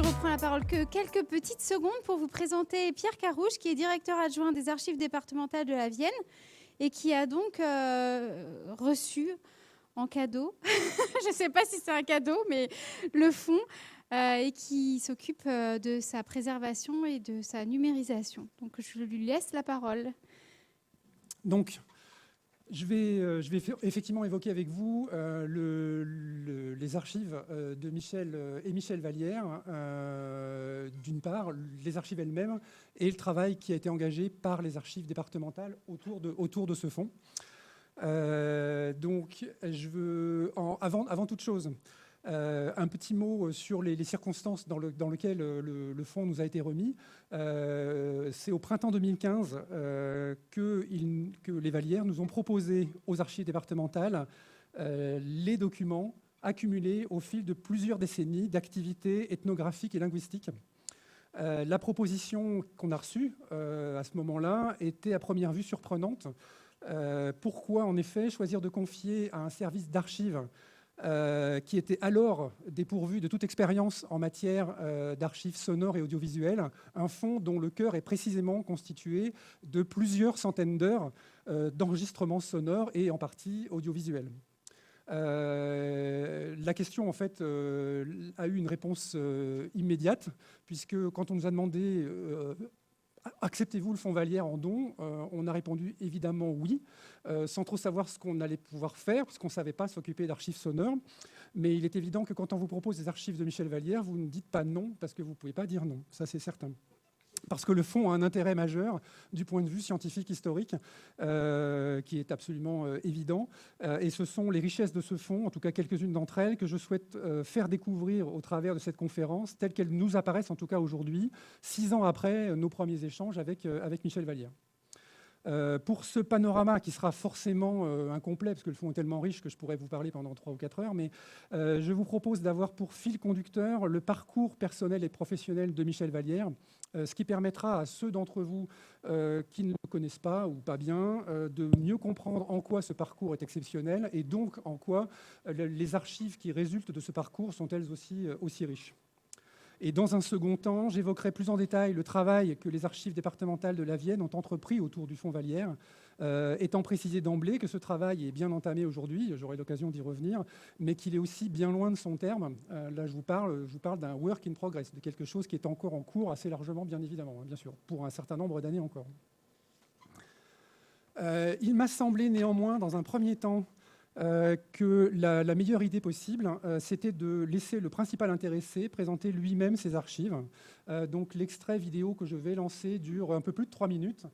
Je reprends la parole que quelques petites secondes pour vous présenter Pierre Carouche, qui est directeur adjoint des archives départementales de la Vienne et qui a donc reçu en cadeau, je ne sais pas si c'est un cadeau, mais le fonds, et qui s'occupe de sa préservation et de sa numérisation. Donc je lui laisse la parole. Donc, je vais effectivement évoquer avec vous les archives de Michel et Michel Vallière, d'une part, les archives elles-mêmes, et le travail qui a été engagé par les archives départementales autour de ce fonds. Donc, je veux, avant toute chose, un petit mot sur les circonstances dans lesquelles le fonds nous a été remis. C'est au printemps 2015 que les Vallières nous ont proposé aux archives départementales les documents accumulés au fil de plusieurs décennies d'activités ethnographiques et linguistiques. La proposition qu'on a reçue à ce moment-là était à première vue surprenante. Pourquoi, en effet, choisir de confier à un service d'archives qui était alors dépourvu de toute expérience en matière d'archives sonores et audiovisuelles, un fonds dont le cœur est précisément constitué de plusieurs centaines d'heures d'enregistrements sonores et en partie audiovisuels. La question, en fait, a eu une réponse immédiate, puisque quand on nous a demandé acceptez-vous le fonds Vallière en don, on a répondu évidemment oui, sans trop savoir ce qu'on allait pouvoir faire, parce qu'on ne savait pas s'occuper d'archives sonores. Mais il est évident que quand on vous propose des archives de Michel Vallière, vous ne dites pas non, parce que vous ne pouvez pas dire non, ça c'est certain. Parce que le fonds a un intérêt majeur du point de vue scientifique historique, qui est absolument évident. Et ce sont les richesses de ce fonds, en tout cas quelques-unes d'entre elles, que je souhaite faire découvrir au travers de cette conférence, telles qu'elles nous apparaissent en tout cas aujourd'hui, 6 ans après nos premiers échanges avec Michel Vallière. Pour ce panorama qui sera forcément incomplet, parce que le fonds est tellement riche que je pourrais vous parler pendant 3 ou 4 heures, mais je vous propose d'avoir pour fil conducteur le parcours personnel et professionnel de Michel Vallière, ce qui permettra à ceux d'entre vous qui ne le connaissent pas ou pas bien de mieux comprendre en quoi ce parcours est exceptionnel et donc en quoi les archives qui résultent de ce parcours sont elles aussi riches. Et dans un second temps, j'évoquerai plus en détail le travail que les archives départementales de la Vienne ont entrepris autour du fonds Vallière, étant précisé d'emblée que ce travail est bien entamé aujourd'hui, j'aurai l'occasion d'y revenir, mais qu'il est aussi bien loin de son terme. Là, je vous parle d'un work in progress, de quelque chose qui est encore en cours assez largement, bien évidemment, bien sûr, pour un certain nombre d'années encore. Il m'a semblé néanmoins, dans un premier temps, que la meilleure idée possible, c'était de laisser le principal intéressé présenter lui-même ses archives. Donc l'extrait vidéo que je vais lancer dure un peu plus de 3 minutes,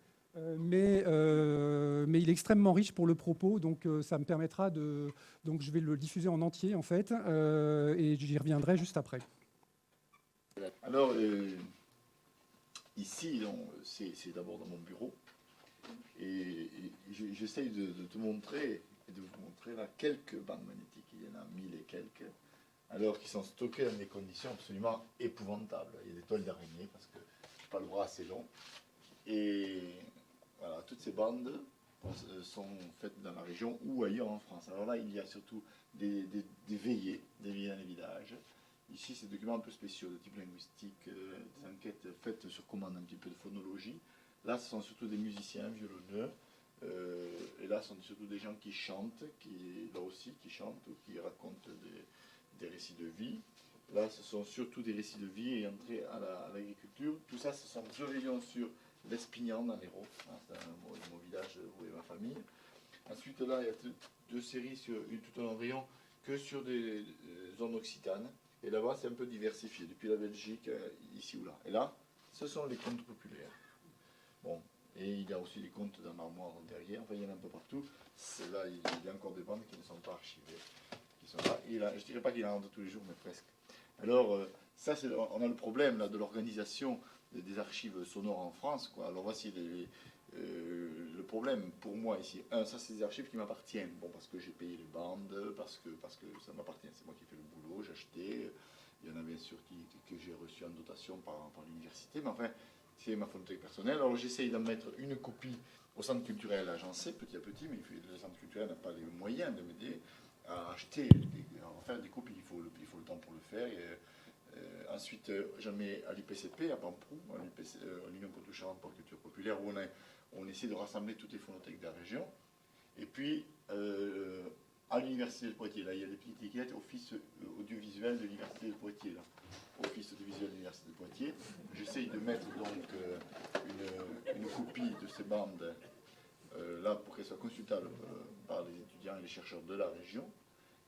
mais il est extrêmement riche pour le propos, donc ça me permettra de... Donc je vais le diffuser en entier, en fait, et j'y reviendrai juste après. Alors, ici, c'est d'abord dans mon bureau, et j'essaye de te montrer... et de vous montrer là quelques bandes magnétiques. Il y en a 1000 et quelques, alors qui sont stockées dans des conditions absolument épouvantables. Il y a des toiles d'araignée parce que je n'ai pas le bras assez long. Et voilà, toutes ces bandes sont faites dans la région ou ailleurs en France. Alors là, il y a surtout des veillées dans les villages. Ici, c'est des documents un peu spéciaux de type linguistique, des enquêtes faites sur commande, un petit peu de phonologie. Là, ce sont surtout des musiciens, violonneux. Et là, ce sont surtout des gens qui chantent, là aussi, qui chantent ou qui racontent des récits de vie. Là, ce sont surtout des récits de vie et entrée à l'agriculture. Tout ça, ce sont 2 rayons sur l'Espignan, dans l'Hérault. C'est mon village où est ma famille. Ensuite, là, il y a 2 séries sur tout un rayon que sur des zones occitanes. Et là-bas, c'est un peu diversifié, depuis la Belgique, ici ou là. Et là, ce sont les contes populaires. Bon. Et il y a aussi des contes dans l'armoire derrière, enfin il y en a un peu partout. Là, il y a encore des bandes qui ne sont pas archivées, qui sont là. Et là, je ne dirais pas qu'il y en a tous les jours, mais presque. Alors, ça, on a le problème là, de l'organisation des archives sonores en France, quoi. Alors voici le problème pour moi ici. Ça, c'est des archives qui m'appartiennent. Bon, parce que j'ai payé les bandes, parce que ça m'appartient. C'est moi qui ai fait le boulot, j'ai acheté. Il y en a bien sûr que j'ai reçu en dotation par l'université, mais enfin... c'est ma volonté personnelle. Alors j'essaye d'en mettre une copie au centre culturel agencé petit à petit, mais le centre culturel n'a pas les moyens de m'aider à acheter, à en faire des copies. Il faut le temps pour le faire. Et Ensuite, j'en mets à l'IPCP, à Pamprou, à l'Union Poitou-Charentes pour la culture populaire, où on essaie de rassembler toutes les phonothèques de la région. Et puis, à l'Université de Poitiers, là, il y a des petites étiquettes, Office audiovisuel de l'Université de Poitiers, là. Office audiovisuel de l'Université de Poitiers. J'essaye de mettre donc une copie de ces bandes là pour qu'elles soient consultables par les étudiants et les chercheurs de la région.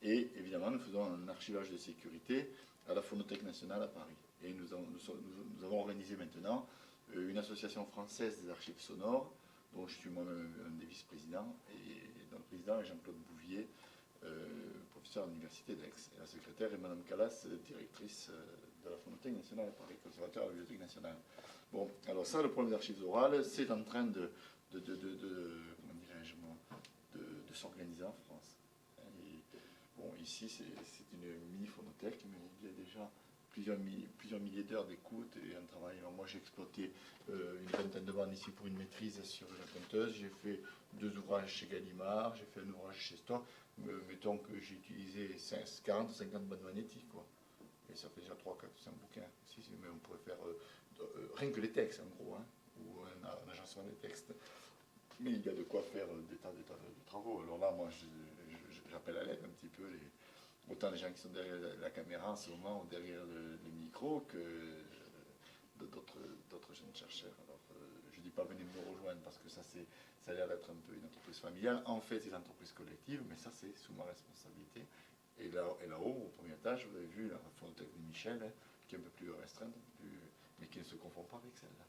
Et évidemment, nous faisons un archivage de sécurité à la Phonothèque nationale à Paris. Et nous avons organisé maintenant une association française des archives sonores, dont je suis moi-même un des vice-présidents, et dont le président est Jean-Claude Bouvier, professeur à l'Université d'Aix. Et la secrétaire est Madame Calas, directrice de la Phonothèque nationale à Paris, conservateur à la Bibliothèque nationale. Bon, alors ça, le problème des archives orales, c'est en train de s'organiser en France. Et, bon, ici, c'est une mini-phonothèque, mais il y a déjà plusieurs milliers d'heures d'écoute et un travail. Alors moi, j'ai exploité une vingtaine de bandes ici pour une maîtrise sur la conteuse. J'ai fait 2 ouvrages chez Gallimard, j'ai fait un ouvrage chez Stork. Mettons que j'ai utilisé 40 ou 50 bandes magnétiques, quoi. Et ça fait déjà 3, 4, 5 bouquins. Mais on pourrait faire rien que les textes, en gros, hein, ou un agencement des textes. Mais il y a de quoi faire des tas de travaux. Alors là, moi, j'appelle à l'aide un petit peu autant les gens qui sont derrière la caméra en ce moment, ou derrière le micro, que d'autres jeunes chercheurs. Alors, je ne dis pas venez me rejoindre, parce que ça a l'air d'être un peu une entreprise familiale. En fait, c'est une entreprise collective, mais ça, c'est sous ma responsabilité. Et là-haut, au premier étage, vous avez vu la phonothèque de Michel, hein, qui est un peu plus restreinte, mais qui ne se confond pas avec celle-là.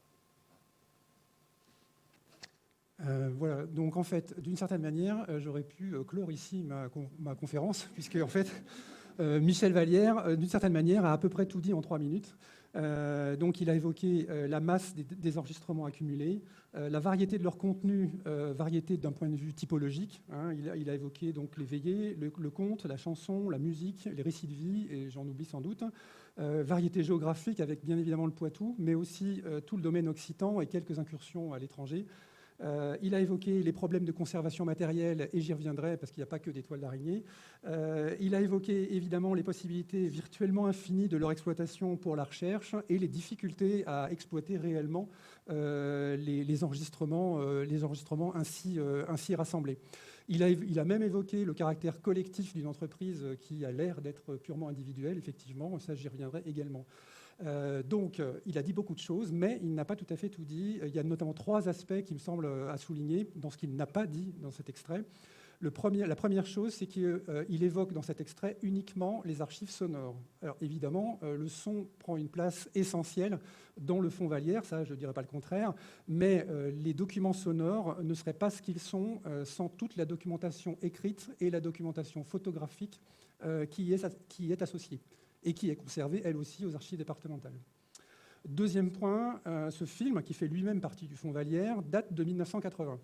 Voilà, donc en fait, d'une certaine manière, j'aurais pu clore ici ma conférence, puisque en fait, Michel Vallière, d'une certaine manière, a à peu près tout dit en 3 minutes. Donc il a évoqué la masse des enregistrements accumulés, la variété de leur contenu, variété d'un point de vue typologique. Hein, il a évoqué donc les veillées, le conte, la chanson, la musique, les récits de vie, et j'en oublie sans doute. Variété géographique avec bien évidemment le Poitou, mais aussi tout le domaine occitan et quelques incursions à l'étranger. Il a évoqué les problèmes de conservation matérielle, et j'y reviendrai parce qu'il n'y a pas que des toiles d'araignée. Il a évoqué évidemment les possibilités virtuellement infinies de leur exploitation pour la recherche et les difficultés à exploiter réellement les enregistrements ainsi rassemblés. Il a même évoqué le caractère collectif d'une entreprise qui a l'air d'être purement individuelle, effectivement, ça j'y reviendrai également. Donc, il a dit beaucoup de choses, mais il n'a pas tout à fait tout dit. Il y a notamment 3 aspects qui me semblent à souligner dans ce qu'il n'a pas dit dans cet extrait. La première chose, c'est qu'il évoque dans cet extrait uniquement les archives sonores. Alors évidemment, le son prend une place essentielle dans le fonds Vallière, ça je ne dirais pas le contraire, mais les documents sonores ne seraient pas ce qu'ils sont sans toute la documentation écrite et la documentation photographique qui est associée et qui est conservée, elle aussi, aux archives départementales. Deuxième point, ce film, qui fait lui-même partie du fonds Vallière, date de 1980.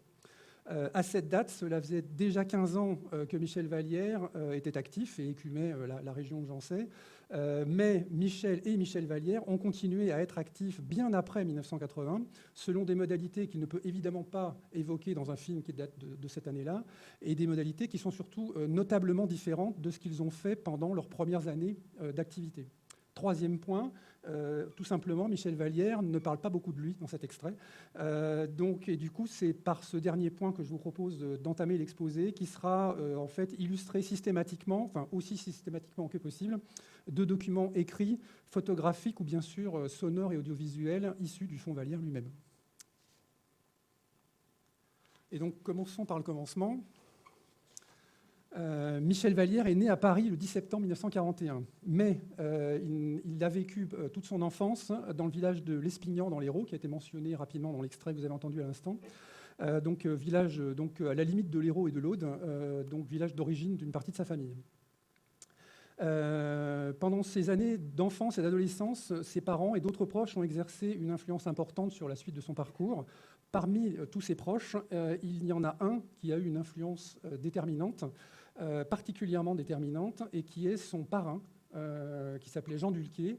À cette date, cela faisait déjà 15 ans que Michel Vallière était actif et écumait la région de Jancet. Mais Michel et Michel Vallière ont continué à être actifs bien après 1980, selon des modalités qu'il ne peut évidemment pas évoquer dans un film qui date de cette année-là, et des modalités qui sont surtout notablement différentes de ce qu'ils ont fait pendant leurs premières années d'activité. Troisième point, tout simplement, Michel Vallière ne parle pas beaucoup de lui dans cet extrait. Et du coup, c'est par ce dernier point que je vous propose d'entamer l'exposé, qui sera en fait illustré systématiquement, enfin aussi systématiquement que possible, de documents écrits, photographiques ou bien sûr sonores et audiovisuels issus du fonds Vallière lui-même. Et donc, commençons par le commencement. Michel Vallière est né à Paris le 10 septembre 1941, mais il a vécu toute son enfance dans le village de l'Espignan dans l'Hérault, qui a été mentionné rapidement dans l'extrait que vous avez entendu à l'instant. Village à la limite de l'Hérault et de l'Aude, donc village d'origine d'une partie de sa famille. Pendant ces années d'enfance et d'adolescence, ses parents et d'autres proches ont exercé une influence importante sur la suite de son parcours. Parmi tous ses proches, il y en a un qui a eu une influence déterminante, particulièrement déterminante, et qui est son parrain, qui s'appelait Jean Dulquier,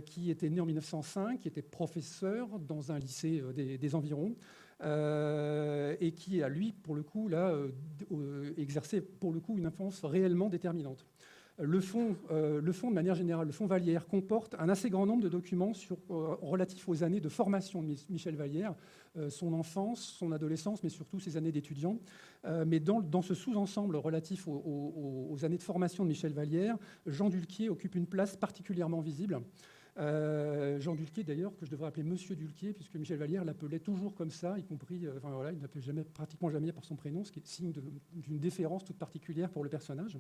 qui était né en 1905, qui était professeur dans un lycée des environs, et qui a, lui, pour le coup, exercé pour le coup une influence réellement déterminante. Le fonds, de manière générale, le fonds Vallière comporte un assez grand nombre de documents relatifs aux années de formation de Michel Vallière, son enfance, son adolescence, mais surtout ses années d'étudiant. Mais dans ce sous-ensemble relatif aux années de formation de Michel Vallière, Jean Dulquier occupe une place particulièrement visible. Jean Dulquier, d'ailleurs, que je devrais appeler Monsieur Dulquier, puisque Michel Vallière l'appelait toujours comme ça, y compris, il ne l'appelait pratiquement jamais par son prénom, ce qui est signe d'une déférence toute particulière pour le personnage.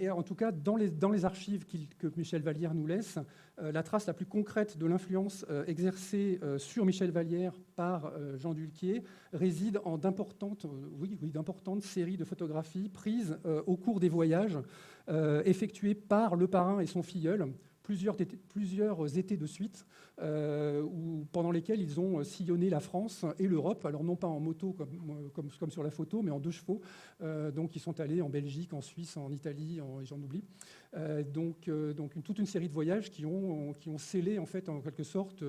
Et en tout cas, dans les archives que Michel Vallière nous laisse, la trace la plus concrète de l'influence exercée sur Michel Vallière par Jean Dulquier réside en d'importantes séries de photographies prises au cours des voyages effectués par le parrain et son filleul, plusieurs étés de suite, pendant lesquels ils ont sillonné la France et l'Europe, alors non pas en moto comme sur la photo, mais en 2 chevaux. Donc ils sont allés en Belgique, en Suisse, en Italie, j'en oublie. Donc toute une série de voyages qui ont scellé en fait en quelque sorte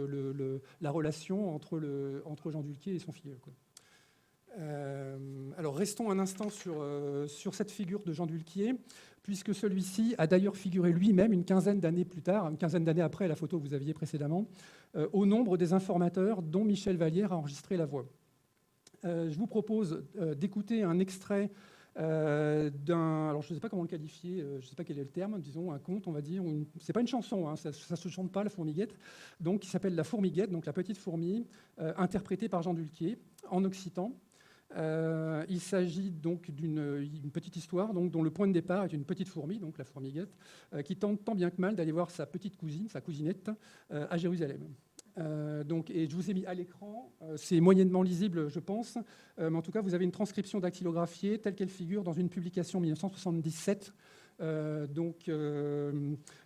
la relation entre Jean Dulquier et son filleul, quoi. Alors restons un instant sur cette figure de Jean Dulquier, puisque celui-ci a d'ailleurs figuré lui-même une quinzaine d'années plus tard, une quinzaine d'années après la photo que vous aviez précédemment, au nombre des informateurs dont Michel Vallière a enregistré la voix. Je vous propose d'écouter un extrait alors je ne sais pas comment le qualifier, je ne sais pas quel est le terme, disons un conte, on va dire. C'est pas une chanson, hein, ça ne se chante pas, la fourmiguette, donc, qui s'appelle La Fourmiguette, donc la petite fourmi, interprétée par Jean Dulquier en occitan. Il s'agit donc d'une petite histoire dont le point de départ est une petite fourmi, donc la fourmiguette, qui tente tant bien que mal d'aller voir sa petite cousine, sa cousinette, à Jérusalem. Et je vous ai mis à l'écran, c'est moyennement lisible, je pense, mais en tout cas, vous avez une transcription dactylographiée telle qu'elle figure dans une publication 1977,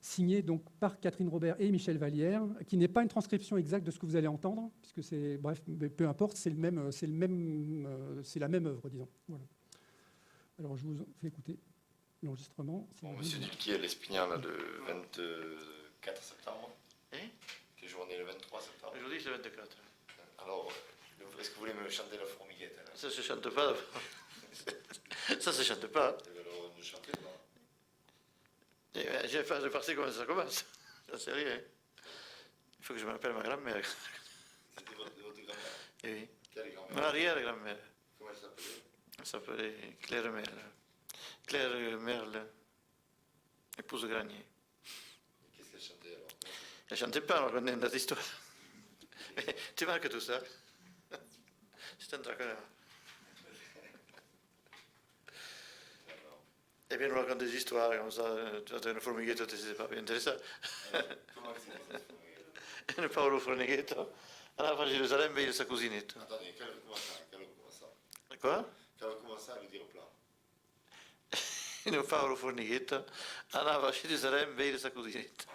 signée donc, par Catherine Robert et Michel Vallière, qui n'est pas une transcription exacte de ce que vous allez entendre, puisque c'est, bref, peu importe, c'est la même œuvre, disons. Voilà. Alors, je vous fais écouter l'enregistrement. Bon, Monsieur Dulquier, l'Espignat, là, le 24 septembre. Quel jour on est, le 23 septembre? Aujourd'hui, c'est le 24. Alors, est-ce que vous voulez me chanter la fourmiguette alors? Ça se chante pas. Ça se chante pas. Alors, nous chantez pas. J'ai pas de partie comment ça commence. Ça c'est rien. Il faut que je me rappelle ma grand-mère. C'était votre grand-mère? Oui. Quelle grand-mère? Mon arrière-grand-mère. Comment elle s'appelait? Elle s'appelait Claire Merle. Claire Merle, épouse de Granier. Qu'est-ce qu'elle chantait alors? Elle chantait pas, on connaît notre histoire. Tu marques tout ça? C'est un draconneur. Et bien, on raconte des histoires comme ça. Tu as une fourmiguette, c'est pas bien intéressant. Comment c'est ça? Une Paolo Fourmiguetto andava a Gerusalemme e sa cousinetta. Attendez, quel commença? Quoi? Quel commença à le dire au plat? Une Paolo Fourmiguetto andava a Gerusalemme e sa cousinetta.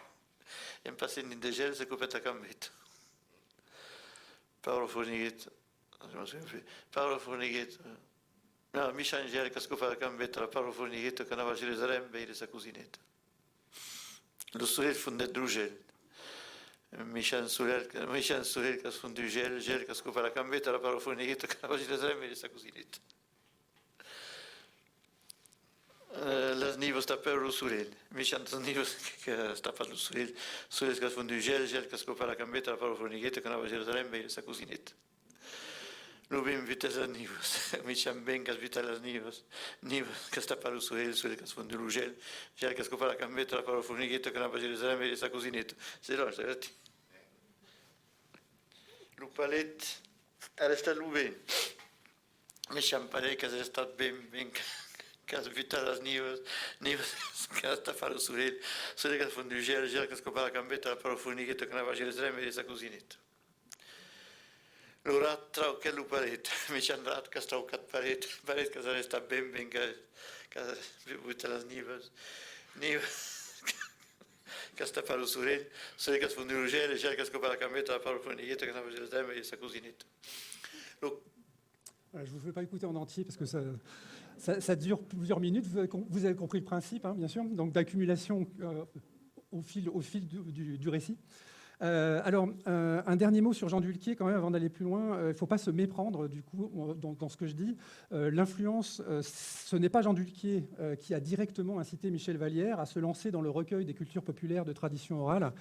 E passando in degel si copetta cambetto. Paolo Fourmiguetto. Paolo Fourmiguetto. No, Michel Angelica scopa la cambetta, la Paolo Fourmiguetto che andava a Gerusalemme e sa cousinetta. Lo sourire fondait Drugel. Michel Sourel che ha sfondato Gel che scopa la cambetta, la Paolo Fourmiguetto che andava a Gerusalemme e sa cousinetta. Las nivos tapeu lo Sourel. Michel las nivos che sta per lo Sourel che ha sfondato Gel che scopa la cambetta, la Paolo Fourmiguetto che andava a Gerusalemme e sa cousinetta. Lubim vites las nivos, Michel ben che vita las nivos che sta per lo Sourel che ha sfondato Gel che scopa la cambetta, la Paolo Fourmiguetto che andava a Gerusalemme e sa cousinetta. C'est là, c'est là. Lupalet, elle est louée. Mais champagne, qu'elle est bien, qu'elle vit à las nivos, qu'elle est fait le sourire, qu'elle a fondu gel, qu'elle a scopé la cambetta, la Paolo Fourmiguetto che andava a Gerusalemme e sa cousinetta. Lo rat trau che lupalet, mi c'è un rat che sta a paret che se sta ben, che vit a las nivos, che sta per lo sourire, che ha fondu gel, che a scopé la cambetta, la Paolo Fourmiguetto che andava a Gerusalemme e sa cousinetta. Voilà, je ne vous fais pas écouter en entier parce que ça dure plusieurs minutes. Vous avez compris le principe, hein, bien sûr, donc d'accumulation au fil du récit. Alors, un dernier mot sur Jean Dulquier, quand même, avant d'aller plus loin. Il ne faut pas se méprendre, du coup, dans ce que je dis. L'influence, ce n'est pas Jean Dulquier qui a directement incité Michel Vallière à se lancer dans le recueil des cultures populaires de tradition orale.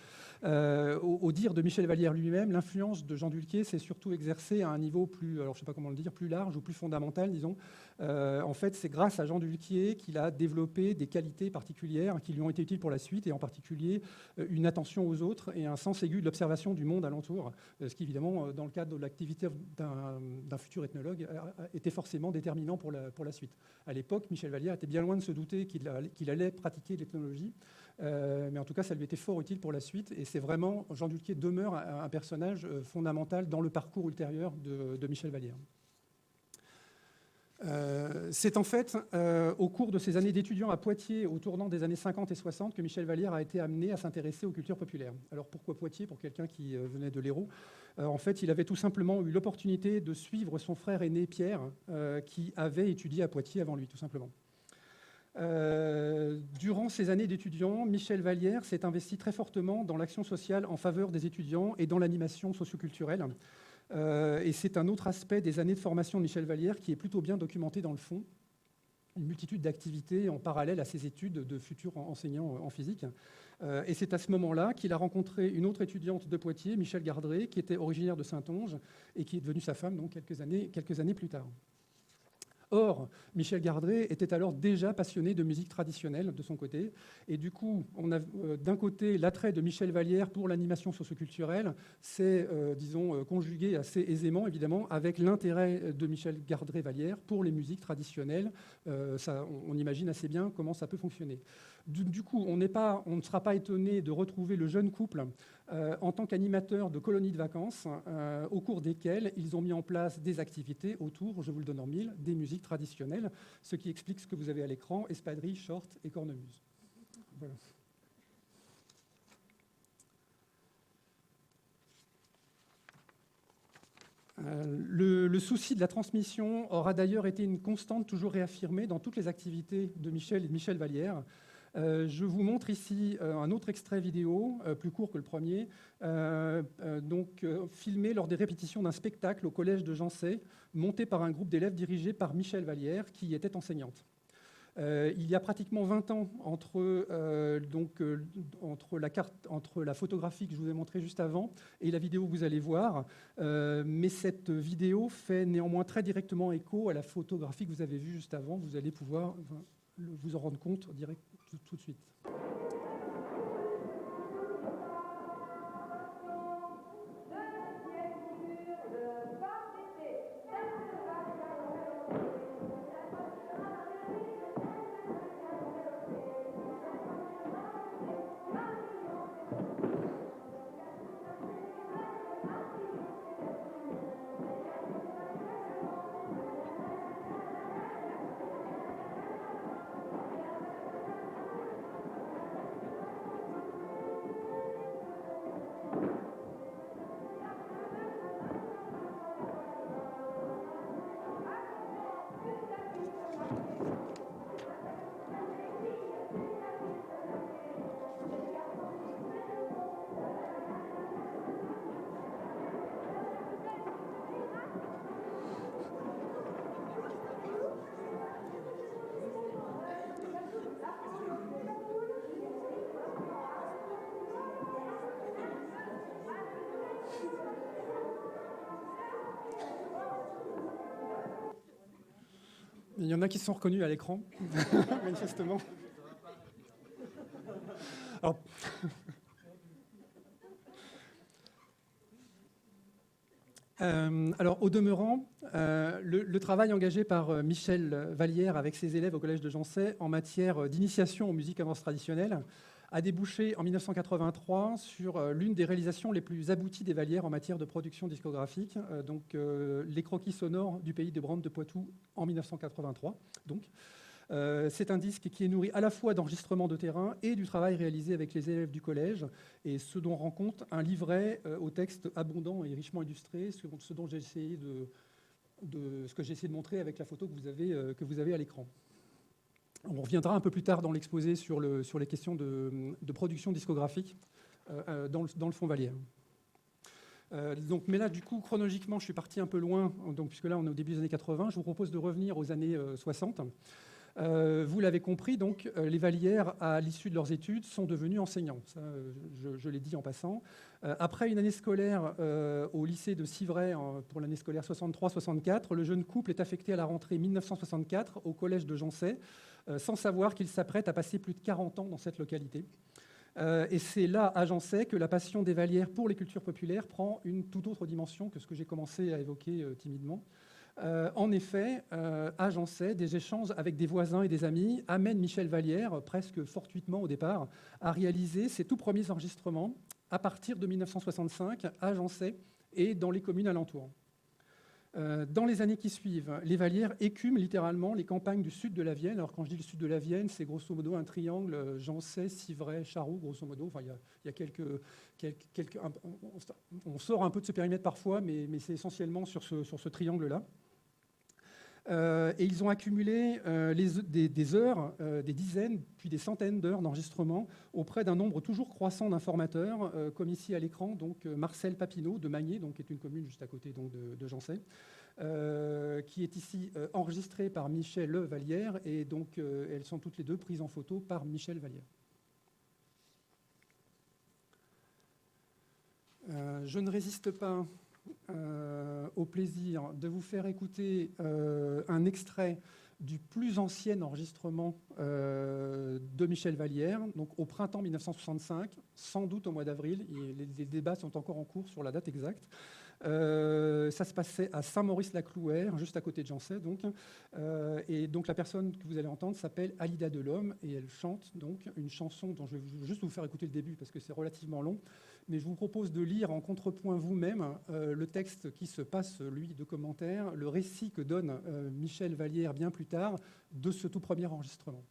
Au dire de Michel Vallière lui-même, l'influence de Jean Dulquier s'est surtout exercée à un niveau plus, alors je ne sais pas comment le dire, plus large ou plus fondamental, disons. En fait, c'est grâce à Jean Dulquier qu'il a développé des qualités particulières qui lui ont été utiles pour la suite, et en particulier une attention aux autres et un sens aigu de l'observation du monde alentour, ce qui, évidemment, dans le cadre de l'activité d'un futur ethnologue, était forcément déterminant pour la suite. À l'époque, Michel Vallière était bien loin de se douter qu'il allait pratiquer l'ethnologie, mais en tout cas, ça lui était fort utile pour la suite, et c'est vraiment, Jean Dulquier demeure un personnage fondamental dans le parcours ultérieur de Michel Vallière. C'est en fait au cours de ses années d'étudiant à Poitiers, au tournant des années 50 et 60, que Michel Vallière a été amené à s'intéresser aux cultures populaires. Alors pourquoi Poitiers, pour quelqu'un qui venait de l'Hérault? En fait, il avait tout simplement eu l'opportunité de suivre son frère aîné Pierre, qui avait étudié à Poitiers avant lui, tout simplement. Durant ces années d'étudiant, Michel Vallière s'est investi très fortement dans l'action sociale en faveur des étudiants et dans l'animation socioculturelle. Et c'est un autre aspect des années de formation de Michel Vallière qui est plutôt bien documenté dans le fond. Une multitude d'activités en parallèle à ses études de futur enseignant en physique. Et c'est à ce moment-là qu'il a rencontré une autre étudiante de Poitiers, Michel Gardré, qui était originaire de Saintonge et qui est devenue sa femme donc, quelques années plus tard. Or, Michel Gardré était alors déjà passionné de musique traditionnelle de son côté. Et du coup, on a d'un côté l'attrait de Michel Vallière pour l'animation socioculturelle, c'est, disons, conjugué assez aisément, évidemment, avec l'intérêt de Michel Gardré-Vallière pour les musiques traditionnelles. On imagine assez bien comment ça peut fonctionner. Du coup, on ne sera pas étonné de retrouver le jeune couple en tant qu'animateur de colonies de vacances, au cours desquelles ils ont mis en place des activités autour, je vous le donne en mille, des musiques traditionnelles, ce qui explique ce que vous avez à l'écran, espadrilles, short et cornemuse. Voilà. Le souci de la transmission aura d'ailleurs été une constante toujours réaffirmée dans toutes les activités de Michel et de Michel Vallière. Je vous montre ici un autre extrait vidéo, plus court que le premier, filmé lors des répétitions d'un spectacle au collège de Jancet, monté par un groupe d'élèves dirigé par Michel Vallière, qui était enseignante. Il y a pratiquement 20 ans entre la photographie que je vous ai montrée juste avant et la vidéo que vous allez voir, mais cette vidéo fait néanmoins très directement écho à la photographie que vous avez vue juste avant. Vous allez pouvoir vous en rendre compte direct tout de suite. Il y en a qui se sont reconnus à l'écran, manifestement. Alors, au demeurant, le travail engagé par Michel Vallière avec ses élèves au collège de Jancet en matière d'initiation aux musiques avances traditionnelles a débouché en 1983 sur l'une des réalisations les plus abouties des Vallières en matière de production discographique, les croquis sonores du pays de Brande de Poitou en 1983. C'est un disque qui est nourri à la fois d'enregistrements de terrain et du travail réalisé avec les élèves du collège, et ce dont rend compte un livret au texte abondant et richement illustré, ce dont j'ai essayé ce que j'ai essayé de montrer avec la photo que vous avez à l'écran. On reviendra un peu plus tard dans l'exposé sur les questions de production discographique dans le fond Vallière. Mais là, du coup, chronologiquement, je suis parti un peu loin, donc, puisque là, on est au début des années 80. Je vous propose de revenir aux années 60. Vous l'avez compris, donc, les Vallières, à l'issue de leurs études, sont devenus enseignants. Ça, je l'ai dit en passant. Après une année scolaire au lycée de Civray, pour l'année scolaire 63-64, le jeune couple est affecté à la rentrée 1964 au collège de Jancet, sans savoir qu'il s'apprête à passer plus de 40 ans dans cette localité. Et c'est là, à Jancet, que la passion des Vallières pour les cultures populaires prend une toute autre dimension que ce que j'ai commencé à évoquer timidement. En effet, à Jancet, des échanges avec des voisins et des amis amènent Michel Vallière, presque fortuitement au départ, à réaliser ses tout premiers enregistrements à partir de 1965 à Jancet et dans les communes alentours. Dans les années qui suivent, les Vallières écument littéralement les campagnes du sud de la Vienne. Alors quand je dis le sud de la Vienne, c'est grosso modo un triangle Jancet, Civray, Charroux, grosso modo. Enfin, il y a on sort un peu de ce périmètre parfois, mais c'est essentiellement sur ce triangle-là. Et ils ont accumulé des heures, des dizaines, puis des centaines d'heures d'enregistrement auprès d'un nombre toujours croissant d'informateurs, comme ici à l'écran, donc Marcel Papineau de Magné, donc, qui est une commune juste à côté donc, de Jancet, qui est ici enregistrée par Michel Vallière, et donc elles sont toutes les deux prises en photo par Michel Vallière. Je ne résiste pas au plaisir de vous faire écouter un extrait du plus ancien enregistrement de Michel Vallière, donc au printemps 1965, sans doute au mois d'avril. Les débats sont encore en cours sur la date exacte. Ça se passait à Saint-Maurice-la-Clouère, juste à côté de Jancet. Et donc la personne que vous allez entendre s'appelle Alida Delhomme, et elle chante donc une chanson dont je vais juste vous faire écouter le début parce que c'est relativement long. Mais je vous propose de lire en contrepoint vous-même le texte qui se passe, lui, de commentaires, le récit que donne Michel Vallière bien plus tard de ce tout premier enregistrement.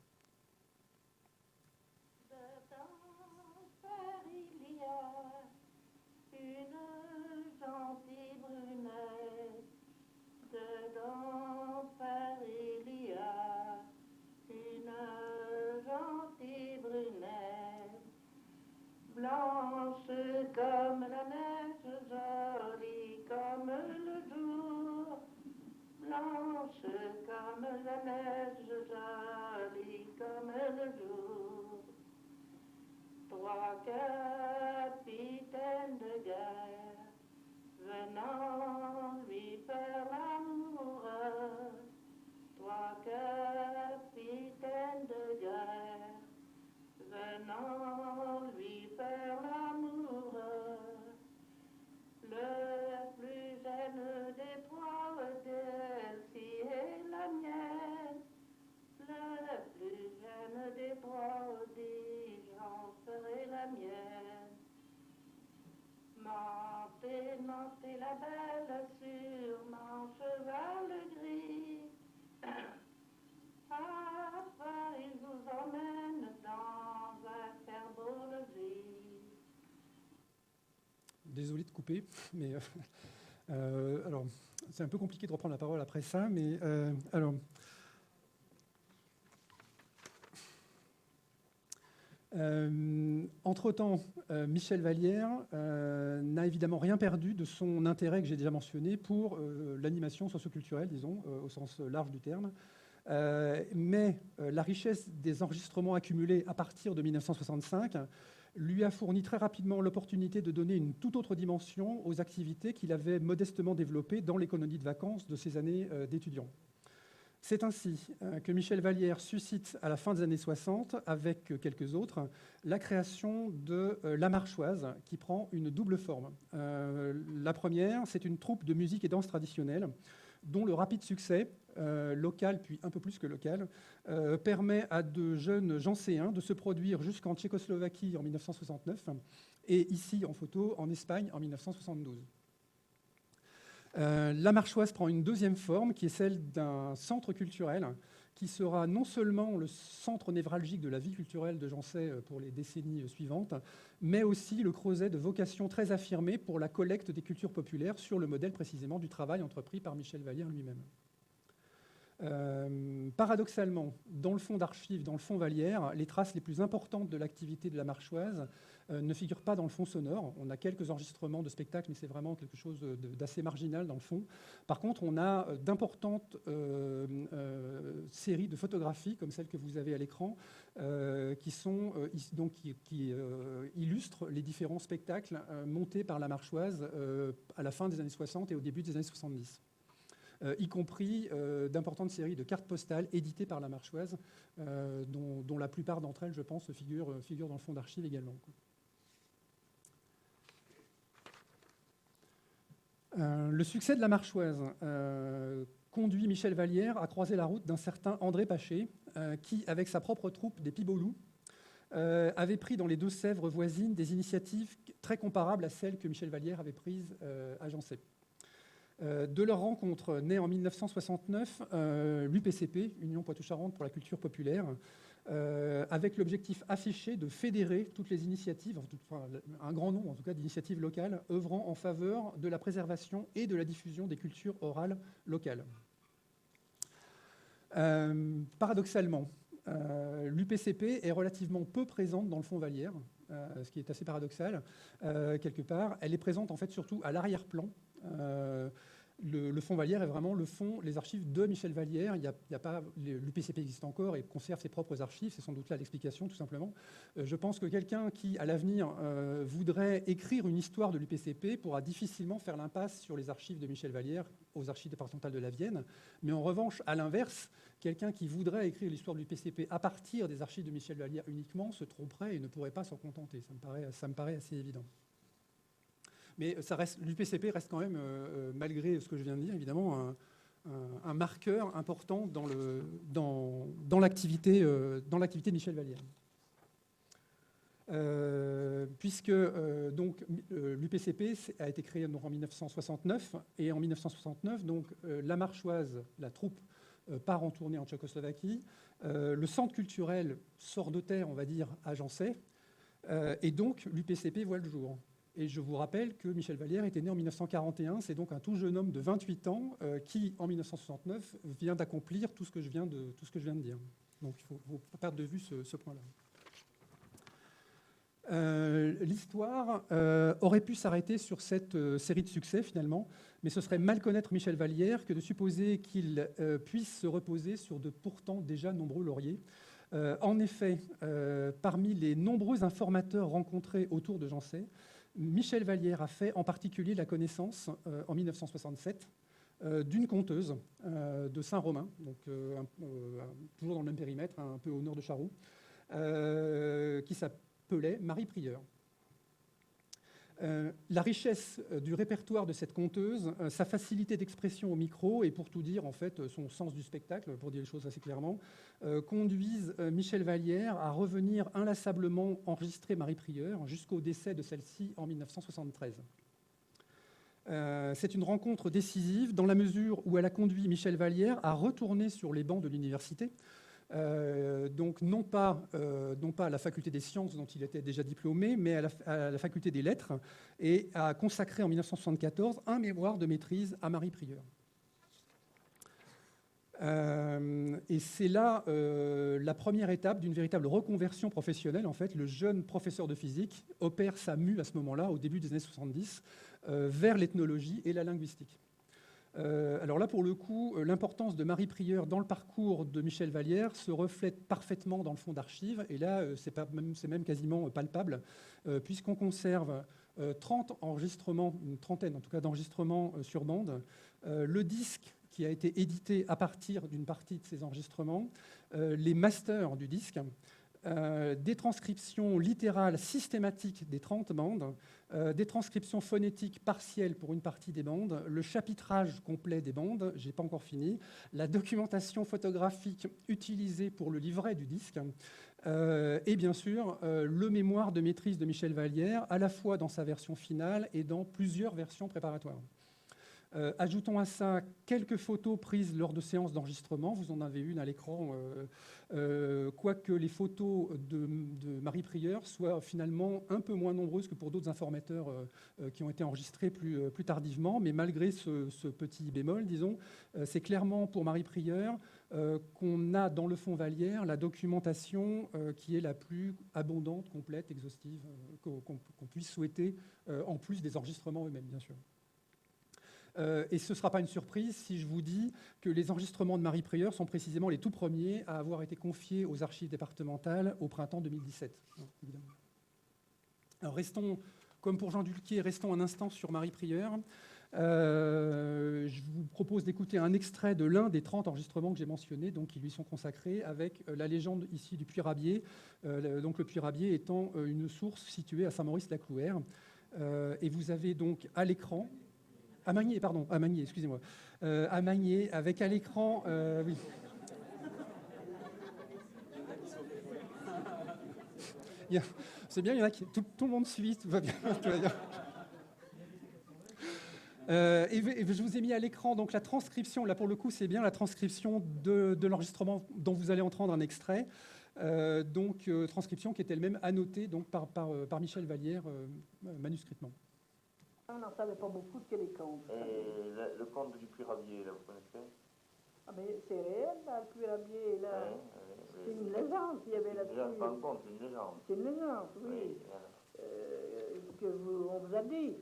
Blanche comme la neige, jolie comme le jour. Blanche comme la neige, jolie comme le jour. Trois capitaines de guerre venant lui faire l'amour. Trois capitaines de guerre venant lui faire l'amour. Le plus jeune des trois, Delcie est la mienne. Le plus jeune des trois, Dijon serait la mienne. Montez, montez la belle sur mon cheval gris. À Paris, je vous emmène dans un faire beau logis. Désolé de couper, mais alors c'est un peu compliqué de reprendre la parole après ça, mais alors. Entre-temps, Michel Vallière n'a évidemment rien perdu de son intérêt que j'ai déjà mentionné pour l'animation socioculturelle, disons, au sens large du terme. Mais la richesse des enregistrements accumulés à partir de 1965 lui a fourni très rapidement l'opportunité de donner une toute autre dimension aux activités qu'il avait modestement développées dans les colonies de vacances de ses années d'étudiant. C'est ainsi que Michel Vallière suscite à la fin des années 60, avec quelques autres, la création de La Marchoise, qui prend une double forme. La première, c'est une troupe de musique et danse traditionnelle, dont le rapide succès, local puis un peu plus que local, permet à de jeunes Jancéens de se produire jusqu'en Tchécoslovaquie en 1969 et ici en photo en Espagne en 1972. La Marchoise prend une deuxième forme qui est celle d'un centre culturel qui sera non seulement le centre névralgique de la vie culturelle de Jancet pour les décennies suivantes, mais aussi le creuset de vocation très affirmée pour la collecte des cultures populaires sur le modèle précisément du travail entrepris par Michel Vallière lui-même. Paradoxalement, dans le fonds d'archives, dans le fonds Vallière, les traces les plus importantes de l'activité de la marchoise ne figurent pas dans le fonds sonore. On a quelques enregistrements de spectacles, mais c'est vraiment quelque chose d'assez marginal dans le fond. Par contre, on a d'importantes séries de photographies, comme celles que vous avez à l'écran, qui illustrent les différents spectacles montés par la marchoise à la fin des années 60 et au début des années 70. Y compris d'importantes séries de cartes postales éditées par la marchoise, dont la plupart d'entre elles, je pense, figurent dans le fonds d'archives également. Le succès de la marchoise conduit Michel Vallière à croiser la route d'un certain André Paché, qui, avec sa propre troupe des Pibolous, avait pris dans les Deux-Sèvres voisines des initiatives très comparables à celles que Michel Vallière avait prises à Jancé. De leur rencontre, née en 1969, l'UPCP, Union Poitou-Charentes pour la culture populaire, avec l'objectif affiché de fédérer toutes les initiatives, un grand nombre en tout cas d'initiatives locales, œuvrant en faveur de la préservation et de la diffusion des cultures orales locales. Paradoxalement, l'UPCP est relativement peu présente dans le fonds Vallière, ce qui est assez paradoxal, quelque part. Elle est présente en fait surtout à l'arrière-plan. Le fonds Vallière est vraiment les archives de Michel Vallière. L'UPCP existe encore et conserve ses propres archives. C'est sans doute là l'explication, tout simplement. Je pense que quelqu'un qui, à l'avenir, voudrait écrire une histoire de l'UPCP pourra difficilement faire l'impasse sur les archives de Michel Vallière aux archives départementales de la Vienne. Mais en revanche, à l'inverse, quelqu'un qui voudrait écrire l'histoire de l'UPCP à partir des archives de Michel Vallière uniquement se tromperait et ne pourrait pas s'en contenter. Ça me paraît assez évident. Mais l'UPCP reste quand même, malgré ce que je viens de dire, évidemment, un marqueur important dans l'activité de Michel Vallière. Puisque l'UPCP a été créé en 1969, et en 1969, la marchoise, la troupe, part en tournée en Tchécoslovaquie. Le centre culturel sort de terre, on va dire, à Jancé, et donc l'UPCP voit le jour. Et je vous rappelle que Michel Vallière était né en 1941, c'est donc un tout jeune homme de 28 ans qui, en 1969, vient d'accomplir tout ce que je viens de dire. Donc il ne faut pas perdre de vue ce point-là. L'histoire aurait pu s'arrêter sur cette série de succès, finalement, mais ce serait mal connaître Michel Vallière que de supposer qu'il puisse se reposer sur de pourtant déjà nombreux lauriers. En effet, parmi les nombreux informateurs rencontrés autour de Jancé, Michel Vallière a fait en particulier la connaissance, en 1967, d'une conteuse de Saint-Romain, donc toujours dans le même périmètre, un peu au nord de Charroux, qui s'appelait Marie Prieur. La richesse du répertoire de cette conteuse, sa facilité d'expression au micro et pour tout dire, en fait, son sens du spectacle, pour dire les choses assez clairement, conduisent Michel Vallière à revenir inlassablement enregistrer Marie Prieur jusqu'au décès de celle-ci en 1973. C'est une rencontre décisive dans la mesure où elle a conduit Michel Vallière à retourner sur les bancs de l'université, donc non pas à la faculté des sciences dont il était déjà diplômé, mais à la faculté des lettres, et a consacré en 1974 un mémoire de maîtrise à Marie Prieur. Et c'est là la première étape d'une véritable reconversion professionnelle. En fait, le jeune professeur de physique opère sa mue à ce moment-là, au début des années 70, vers l'ethnologie et la linguistique. Alors là, pour le coup, l'importance de Marie Prieur dans le parcours de Michel Vallière se reflète parfaitement dans le fonds d'archives. Et là, c'est même quasiment palpable, puisqu'on conserve 30 enregistrements, une trentaine en tout cas d'enregistrements sur bande. Le disque qui a été édité à partir d'une partie de ces enregistrements, les masters du disque, des transcriptions littérales systématiques des 30 bandes, des transcriptions phonétiques partielles pour une partie des bandes, le chapitrage complet des bandes, j'ai pas encore fini, la documentation photographique utilisée pour le livret du disque, et bien sûr le mémoire de maîtrise de Michel Vallière, à la fois dans sa version finale et dans plusieurs versions préparatoires. Ajoutons à ça quelques photos prises lors de séances d'enregistrement. Vous en avez une à l'écran, quoique les photos de Marie Prieur soient finalement un peu moins nombreuses que pour d'autres informateurs qui ont été enregistrés plus tardivement. Mais malgré ce petit bémol, disons, c'est clairement pour Marie Prieur qu'on a dans le fonds Vallière la documentation qui est la plus abondante, complète, exhaustive qu'on puisse souhaiter, en plus des enregistrements eux-mêmes, bien sûr. Et ce ne sera pas une surprise si je vous dis que les enregistrements de Marie Prieur sont précisément les tout premiers à avoir été confiés aux archives départementales au printemps 2017. Évidemment. Alors restons, comme pour Jean Dulquier, restons un instant sur Marie Prieur. Je vous propose d'écouter un extrait de l'un des 30 enregistrements que j'ai mentionnés, donc qui lui sont consacrés, avec la légende ici du Puy-Rabier, donc le Puy-Rabier étant une source située à Saint-Maurice-la-Clouère. Et vous avez donc à l'écran... À Magnier, pardon, à Magnier, excusez-moi. À Magnier, avec à l'écran... oui. C'est bien, il y en a qui... Tout le monde suit, tout va bien. Tout va bien. Et je vous ai mis à l'écran donc la transcription, là pour le coup c'est bien la transcription de l'enregistrement dont vous allez entendre un extrait, transcription qui est elle-même annotée donc, par Michel Vallière manuscritement. On n'en savait pas beaucoup de les contes. Et le conte du Puy-Rabier, là, vous connaissez? Ah mais c'est réel, là, le Puy-Rabier, là. C'est une légende qu'il y avait là-dessus. Déjà, pas un conte, c'est une légende. C'est une légende, oui. On vous a dit.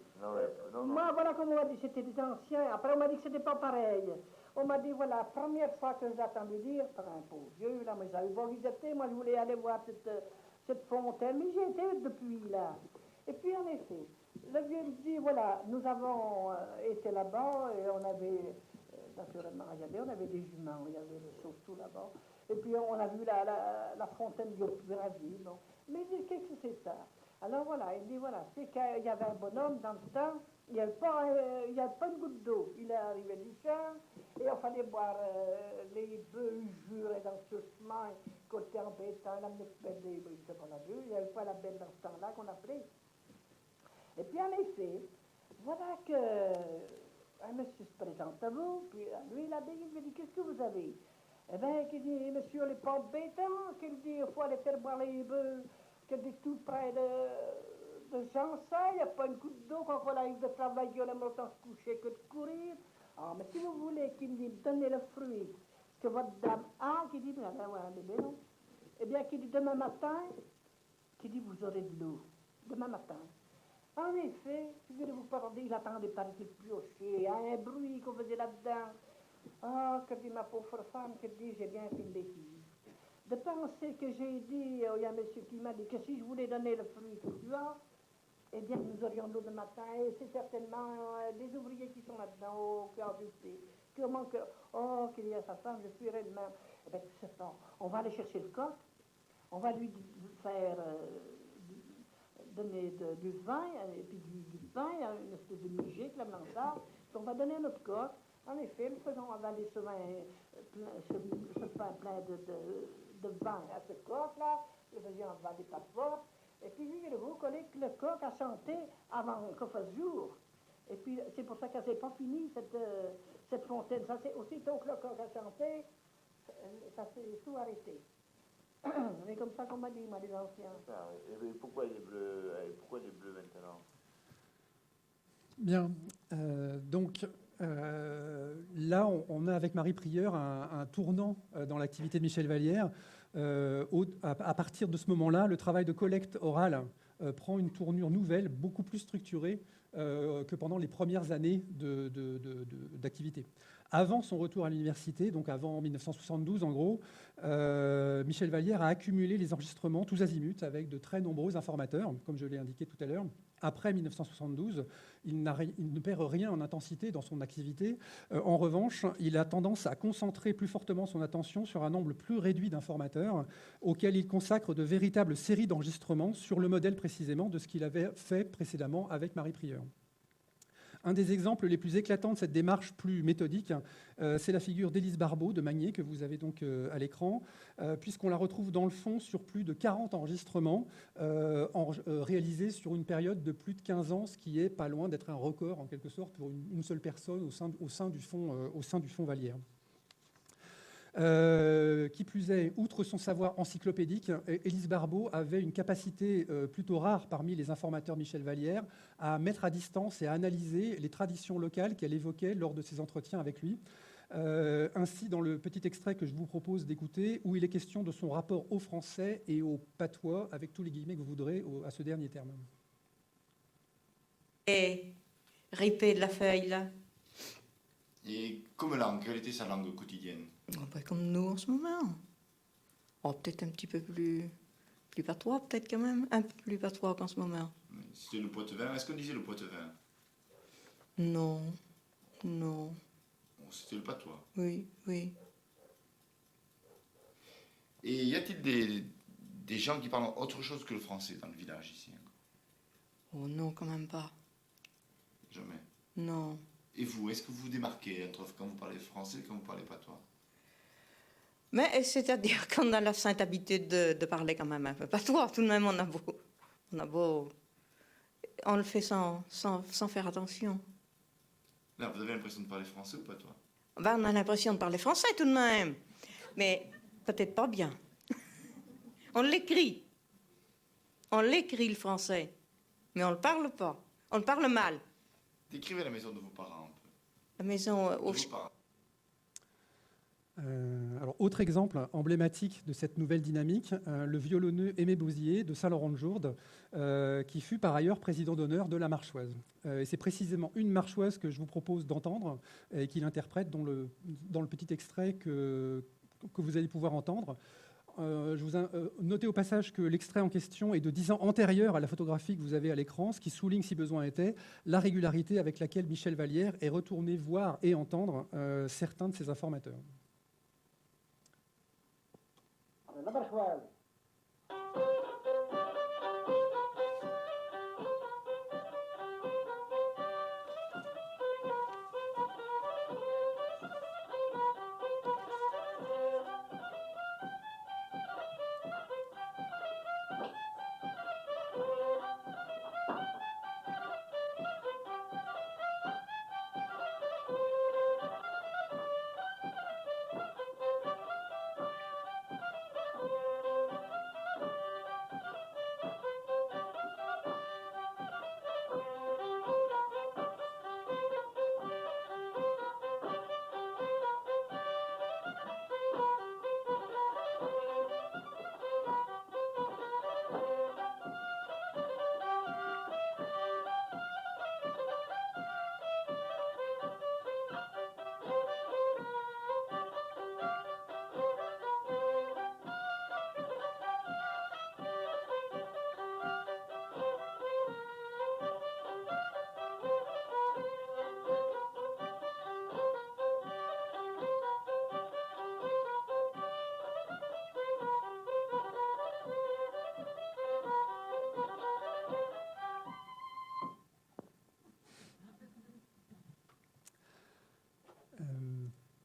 Non. Moi, voilà comme on m'a dit, c'était des anciens. Après, on m'a dit que c'était pas pareil. On m'a dit, voilà, la première fois que j'ai entendu dire, par un pauvre vieux, là, mais j'avais pas visité, moi je voulais aller voir cette fontaine, mais j'y étais depuis, là. Et puis, en effet, le vieux me dit, voilà, nous avons été là-bas et on avait, naturellement, on avait des juments, il y avait des choses tout là-bas. Et puis, on a vu la fontaine du Puy-Rabier, bon. Mais il dit, qu'est-ce que c'est ça? Alors voilà, il dit, voilà, c'est qu'il y avait un bonhomme dans le temps, il n'y avait pas une goutte d'eau. Il est arrivé du champ et il fallait boire les bœufs, juraient dans ce chemin, côté embêtant, il amenait des bœufs, il n'y avait pas la belle dans ce temps-là qu'on appelait. Et puis en effet, voilà un monsieur se présente à vous, puis lui, l'abbé, il lui dit, qu'est-ce que vous avez? Eh bien, qu'il dit, monsieur, les pas embêtants, qu'il dit, il faut aller faire boire les bœufs, qu'il dit, tout près de Jansin, il n'y a pas une goutte d'eau, quand on arrive de travailler, on aime autant se coucher que de courir. Ah, mais si vous voulez qu'il me dise, donnez le fruit, que votre dame a, qu'il dit, ben, ouais, un bébé, non? Eh bien, qu'il dit, demain matin, qu'il dit, vous aurez de l'eau, demain matin. En effet, figurez-vous pas, il attendait par ici de piocher, un bruit qu'on faisait là-dedans. Ah, que dit ma pauvre femme, que dit, j'ai bien fait une bêtise. De penser que j'ai dit, il y a un monsieur qui m'a dit que si je voulais donner le fruit que tu as, eh bien, nous aurions de l'eau le matin, et c'est certainement des ouvriers qui sont là-dedans, oh, qui ont dû comment que, oh, qu'il y a sa femme, je fuirai demain. Eh bien, tout ce temps, on va aller chercher le coq, on va lui faire... donner du vin, et puis du pain, une espèce de migé, comme ça. On va donner à notre coq. En effet, nous faisons avaler ce pain plein de vin à ce coq-là. Nous faisions avaler par force. Et puis, vous connaissez que le coq a chanté avant qu'on fasse jour. Et puis, c'est pour ça que ça s'est pas fini, cette fontaine. Ça, c'est aussitôt que le coq a chanté, ça s'est tout arrêté. Mais comme ça qu'on m'a dit, moi, les anciens. Et pourquoi les bleus maintenant? Bien. Là, on a avec Marie Prieur un tournant dans l'activité de Michel Vallière. À partir de ce moment-là, le travail de collecte orale prend une tournure nouvelle, beaucoup plus structurée que pendant les premières années d'activité. Avant son retour à l'université, donc avant 1972 en gros, Michel Vallière a accumulé les enregistrements tous azimuts avec de très nombreux informateurs, comme je l'ai indiqué tout à l'heure. Après 1972, il ne perd rien en intensité dans son activité. En revanche, il a tendance à concentrer plus fortement son attention sur un nombre plus réduit d'informateurs, auxquels il consacre de véritables séries d'enregistrements sur le modèle précisément de ce qu'il avait fait précédemment avec Marie Prieur. Un des exemples les plus éclatants de cette démarche plus méthodique, c'est la figure d'Élise Barbeau de Magné, que vous avez donc à l'écran, puisqu'on la retrouve dans le fond sur plus de 40 enregistrements réalisés sur une période de plus de 15 ans, ce qui est pas loin d'être un record en quelque sorte pour une seule personne au sein du fonds Vallière. Qui plus est, outre son savoir encyclopédique, Élise Barbeau avait une capacité plutôt rare parmi les informateurs Michel Vallière à mettre à distance et à analyser les traditions locales qu'elle évoquait lors de ses entretiens avec lui. Ainsi, dans le petit extrait que je vous propose d'écouter, où il est question de son rapport au français et au patois, avec tous les guillemets que vous voudrez à ce dernier terme. Et ripé de la feuille, là. Et comme langue, quelle était sa langue quotidienne? Oh, ben, comme nous en ce moment. Oh, peut-être un petit peu plus patois, peut-être quand même. Un peu plus patois qu'en ce moment. C'était le poitevin. Est-ce qu'on disait le poitevin? Non, non, Bon, c'était le patois. oui, oui. Et y a-t-il des gens qui parlent autre chose que le français dans le village ici? Oh non, quand même pas. Jamais. Non. Et vous, est-ce que vous vous démarquez entre quand vous parlez français et quand vous parlez patois? Mais c'est-à-dire qu'on a la sainte habitude de parler quand même un peu patois. Tout de même, on a beau... On le fait sans faire attention. Là, vous avez l'impression de parler français ou patois? Ben, on a l'impression de parler français tout de même. Mais peut-être pas bien. On l'écrit. On l'écrit, le français. Mais on le parle pas. On le parle mal. Décrivez la maison de vos parents un peu. La maison De au... vos parents. Alors, autre exemple emblématique de cette nouvelle dynamique, le violonneux Aimé Bouzier de Saint-Laurent-de-Jourdes, qui fut par ailleurs président d'honneur de la Marchoise. Et c'est précisément une Marchoise que je vous propose d'entendre et qu'il interprète dans le petit extrait que vous allez pouvoir entendre. Je vous notez au passage que l'extrait en question est de 10 ans antérieur à la photographie que vous avez à l'écran, ce qui souligne, si besoin était, la régularité avec laquelle Michel Vallière est retourné voir et entendre certains de ses informateurs. La Marchoise.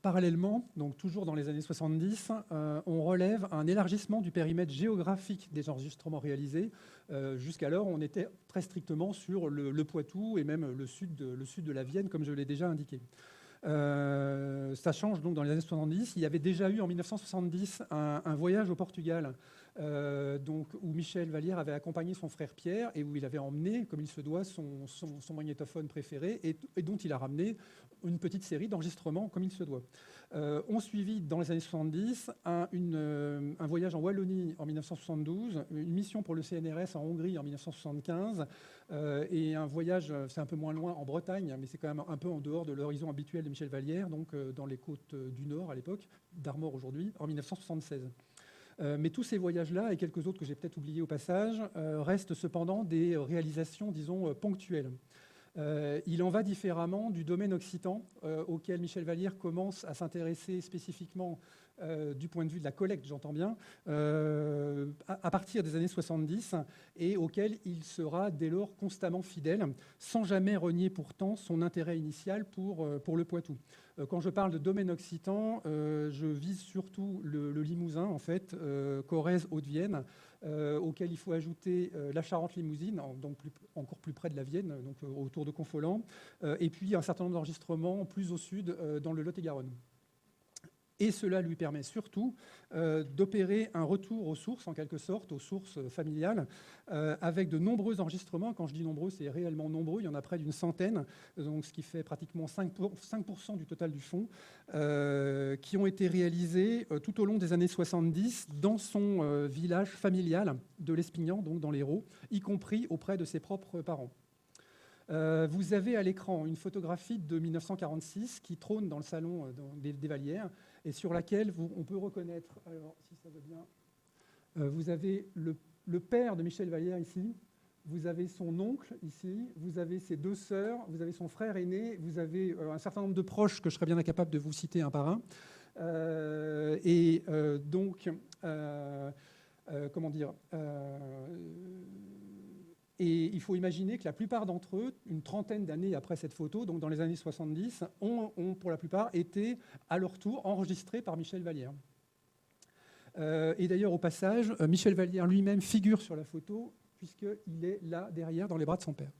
Parallèlement, donc toujours dans les années 70, on relève un élargissement du périmètre géographique des enregistrements réalisés. Jusqu'alors, on était très strictement sur le Poitou et même le sud de la Vienne, comme je l'ai déjà indiqué. Ça change donc dans les années 70. Il y avait déjà eu en 1970 un voyage au Portugal où Michel Vallière avait accompagné son frère Pierre et où il avait emmené, comme il se doit, son magnétophone préféré et dont il a ramené une petite série d'enregistrements comme il se doit. On suivit dans les années 70 un voyage en Wallonie en 1972, une mission pour le CNRS en Hongrie en 1975 et un voyage, c'est un peu moins loin, en Bretagne, mais c'est quand même un peu en dehors de l'horizon habituel de Michel Vallière, donc dans les côtes du Nord à l'époque, d'Armor aujourd'hui, en 1976. Mais tous ces voyages-là, et quelques autres que j'ai peut-être oubliés au passage, restent cependant des réalisations, disons, ponctuelles. Il en va différemment du domaine occitan, auquel Michel Vallière commence à s'intéresser spécifiquement du point de vue de la collecte, j'entends bien, à partir des années 70, et auquel il sera dès lors constamment fidèle, sans jamais renier pourtant son intérêt initial pour le Poitou. Quand je parle de domaine occitan, je vise surtout le Limousin, en fait, Corrèze, Haute-Vienne, auquel il faut ajouter la Charente-Limousine, donc encore plus près de la Vienne, donc autour de Confolens, et puis un certain nombre d'enregistrements plus au sud, dans le Lot-et-Garonne. Et cela lui permet surtout d'opérer un retour aux sources, en quelque sorte, aux sources familiales, avec de nombreux enregistrements. Quand je dis nombreux, c'est réellement nombreux. Il y en a près d'une centaine, donc ce qui fait pratiquement 5% du total du fonds, qui ont été réalisés tout au long des années 70 dans son village familial de l'Espignan, donc dans l'Hérault, y compris auprès de ses propres parents. Vous avez à l'écran une photographie de 1946 qui trône dans le salon des Vallières et sur laquelle on peut reconnaître, alors si ça va bien, vous avez le père de Michel Vallière ici, vous avez son oncle ici, vous avez ses deux sœurs, vous avez son frère aîné, vous avez un certain nombre de proches que je serais bien incapable de vous citer un par un. Comment dire Et il faut imaginer que la plupart d'entre eux, une trentaine d'années après cette photo, donc dans les années 70, ont pour la plupart été à leur tour enregistrés par Michel Vallière. Et d'ailleurs, au passage, Michel Vallière lui-même figure sur la photo, puisqu'il est là, derrière, dans les bras de son père.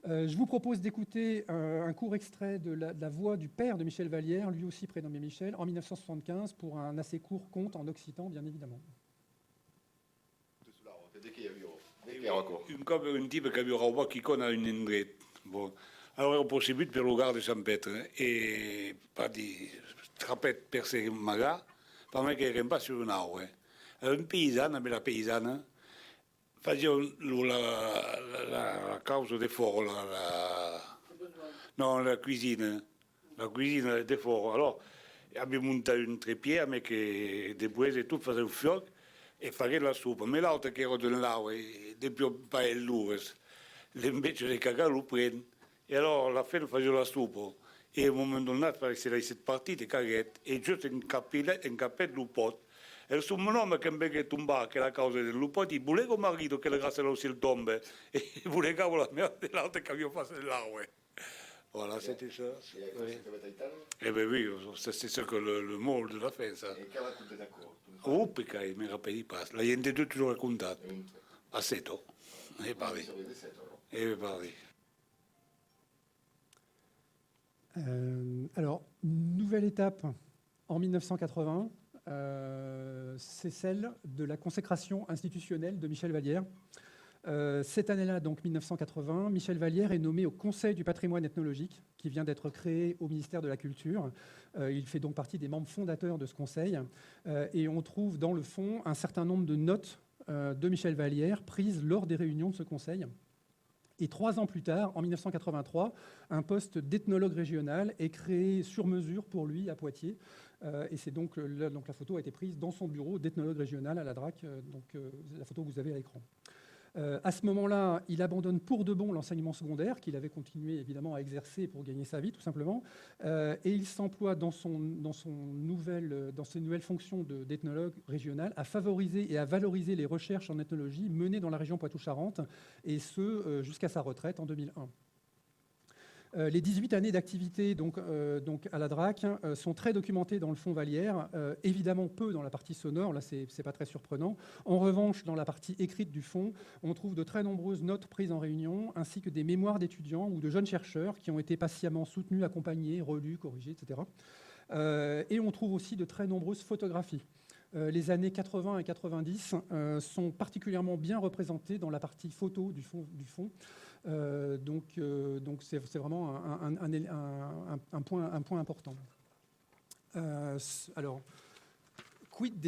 Je vous propose d'écouter un court extrait de la voix du père de Michel Vallière, lui aussi prénommé Michel, en 1975, pour un assez court conte en occitan, bien évidemment. Un cop un type che aveva un che con un indret. Bon. Allora ero possibile per lugar de Sant Petre e pas di trapet per se maga, per me che era pas sur un'aue. Allora un paesana, la paesana, faceva la causa de fuoco, la cuisine de fuoco. Allora abbiamo montato un trepied, ma che dopo tutto faceva un fioc e fare la suppa. Ma l'altro che era dell'acqua, di più un paio di lure, invece di cagare lo prende. E allora alla fine faceva la suppa. E a un momento dato, perché si era partita, cagette, e giusto in cappello lo pot. E il suo nome che mi è tombato, che è la causa del lupo, di volevo marito che la casa non si tombe, e volevo la mia dell'altro che avevo fatto dell'acqua. Voilà, c'était ça. Eh bien oui, c'est ça que le mot de la fête, ça. Et qu'elle racontait d'accord. Oh, perché mi rappelli pas. La gente tutto lo raccontato. A seto. E parli. E parli. Alors, une nouvelle étape en 1980, c'est celle de la consécration institutionnelle de Michel Vallière. Cette année-là, donc 1980, Michel Vallière est nommé au Conseil du patrimoine ethnologique, qui vient d'être créé au ministère de la Culture. Il fait donc partie des membres fondateurs de ce conseil. Et on trouve dans le fond un certain nombre de notes de Michel Vallière prises lors des réunions de ce conseil. Et 3 ans plus tard, en 1983, un poste d'ethnologue régional est créé sur mesure pour lui à Poitiers. Et c'est donc la photo a été prise dans son bureau d'ethnologue régional à la DRAC, la photo que vous avez à l'écran. À ce moment-là, il abandonne pour de bon l'enseignement secondaire, qu'il avait continué évidemment à exercer pour gagner sa vie, tout simplement. Et il s'emploie dans ses nouvelles fonctions d'ethnologue régional à favoriser et à valoriser les recherches en ethnologie menées dans la région Poitou-Charentes, et ce jusqu'à sa retraite en 2001. Les 18 années d'activité donc à la DRAC sont très documentées dans le fonds Vallière, évidemment peu dans la partie sonore, là c'est pas très surprenant. En revanche, dans la partie écrite du fonds, on trouve de très nombreuses notes prises en réunion, ainsi que des mémoires d'étudiants ou de jeunes chercheurs qui ont été patiemment soutenus, accompagnés, relus, corrigés, etc. Et on trouve aussi de très nombreuses photographies. Les années 80 et 90 sont particulièrement bien représentées dans la partie photo du fonds. Donc c'est vraiment un point important. Alors, quid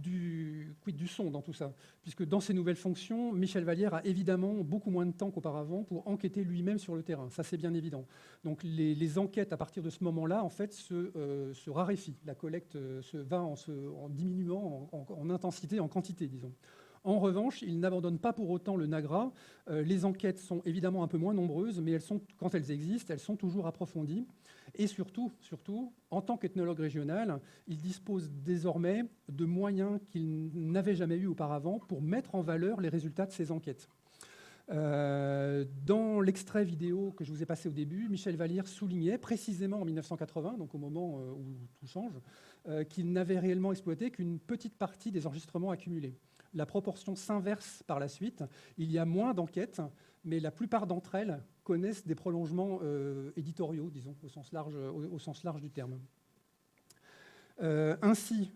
du son dans tout ça? Puisque dans ces nouvelles fonctions, Michel Vallière a évidemment beaucoup moins de temps qu'auparavant pour enquêter lui-même sur le terrain. Ça, c'est bien évident. Donc les enquêtes, à partir de ce moment-là, en fait, se raréfient. La collecte va en diminuant en intensité, en quantité, disons. En revanche, il n'abandonne pas pour autant le NAGRA. Les enquêtes sont évidemment un peu moins nombreuses, mais quand elles existent, elles sont toujours approfondies. Et surtout, en tant qu'ethnologue régional, il dispose désormais de moyens qu'il n'avait jamais eus auparavant pour mettre en valeur les résultats de ses enquêtes. Dans l'extrait vidéo que je vous ai passé au début, Michel Vallière soulignait précisément en 1980, donc au moment où tout change, qu'il n'avait réellement exploité qu'une petite partie des enregistrements accumulés. La proportion s'inverse par la suite. Il y a moins d'enquêtes, mais la plupart d'entre elles connaissent des prolongements éditoriaux, disons, au sens large du terme. Ainsi,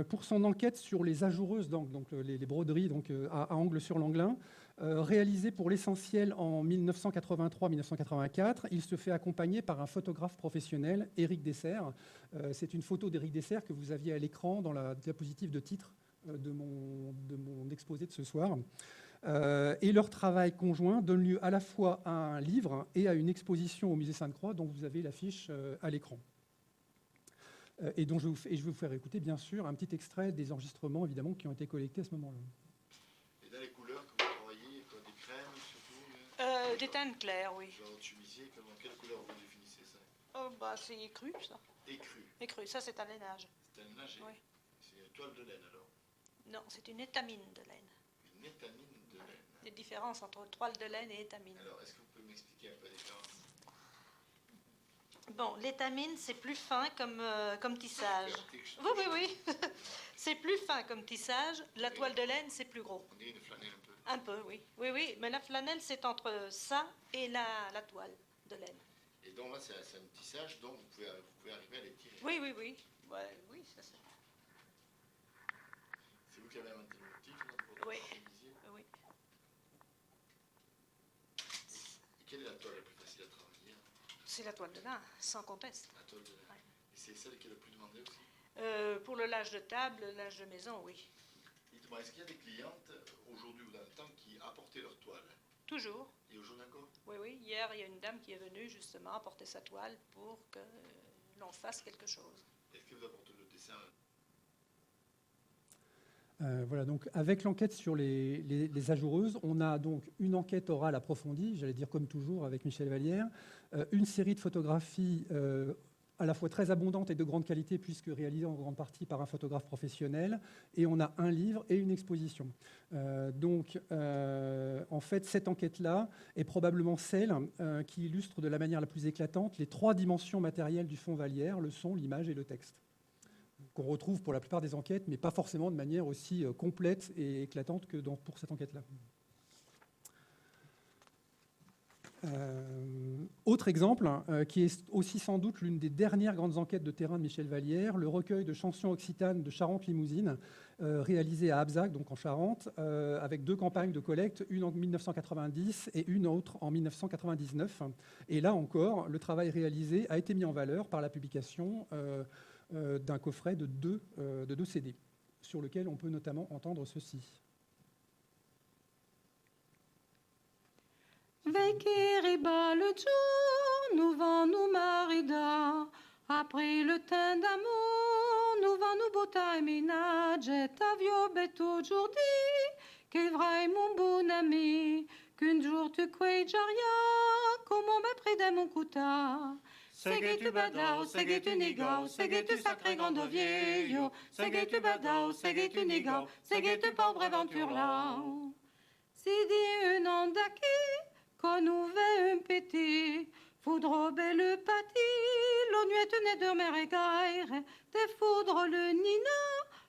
pour son enquête sur les ajoureuses, donc les broderies à Angles-sur-Langlin, réalisée pour l'essentiel en 1983-1984, il se fait accompagner par un photographe professionnel, Éric Dessert. C'est une photo d'Éric Dessert que vous aviez à l'écran dans la diapositive de titre de mon exposé de ce soir. Et leur travail conjoint donne lieu à la fois à un livre et à une exposition au musée Sainte-Croix dont vous avez l'affiche à l'écran. Et je vais vous faire écouter, bien sûr, un petit extrait des enregistrements, évidemment, qui ont été collectés à ce moment-là. Et dans les couleurs que vous travaillez, quoi, des crèmes surtout Des teintes claires, oui. Genre chemisier, quelle couleur vous définissez ça? C'est écru, ça. Écru. Écru, ça c'est un lainage. C'est un lainage. Oui. C'est une toile de laine alors? Non, c'est une étamine de laine. Une étamine de laine. Il y a une différence entre toile de laine et étamine. Alors, est-ce que vous pouvez m'expliquer un peu la différence? Bon, l'étamine, c'est plus fin comme tissage. Oui. C'est plus fin comme tissage. La toile de laine, c'est plus gros. On dirait une flanelle un peu. Un peu, oui. Oui, mais la flanelle, c'est entre ça et la toile de laine. Et donc là, c'est un tissage, donc vous pouvez arriver à les tirer. Oui. Ouais, oui, ça c'est. C'est vous qui avez inventé le motif là, pour Oui. le chemisier? Oui. Et quelle est la toile la plus facile à travailler? C'est la toile de lin, sans conteste. La toile de laine. Ouais. Et c'est celle qui est le plus demandée aussi? Pour le linge de table, le linge de maison, oui. Dites-moi, est-ce qu'il y a des clientes aujourd'hui ou dans le temps qui apportaient leur toile? Toujours. Et aujourd'hui encore? Oui. Hier, il y a une dame qui est venue justement apporter sa toile pour que l'on fasse quelque chose. Est-ce que vous apportez le dessin? Voilà, donc avec l'enquête sur les ajoureuses, on a donc une enquête orale approfondie, j'allais dire comme toujours avec Michel Vallière, une série de photographies à la fois très abondantes et de grande qualité puisque réalisées en grande partie par un photographe professionnel, et on a un livre et une exposition. En fait, cette enquête-là est probablement celle qui illustre de la manière la plus éclatante les trois dimensions matérielles du fonds Vallière, le son, l'image et le texte, qu'on retrouve pour la plupart des enquêtes, mais pas forcément de manière aussi complète et éclatante que pour cette enquête-là. Autre exemple, qui est aussi sans doute l'une des dernières grandes enquêtes de terrain de Michel Vallière, le recueil de chansons occitanes de Charente-Limousine, réalisé à Abzac, donc en Charente, avec deux campagnes de collecte, une en 1990 et une autre en 1999. Et là encore, le travail réalisé a été mis en valeur par la publication d'un coffret de deux CD, sur lequel on peut notamment entendre ceci. Vekiriba le jour, nous vend nous marida. Après le temps d'amour, nous vend nous bota et ménage. T'avio bet aujourd'hui, qu'est vrai mon bon ami, qu'un jour tu quais jaria, comment m'a pris de mon couta. Seguetu badao, seguetu nigao, seguetu sacré grand vieillot, seguetu badao, seguetu nigao, seguetu pauvre aventure là. Si dit un andaki, qu'on nous veut un petit, foudre belle pâti, l'onuette n'est de mer et gaire, des foudres le nina,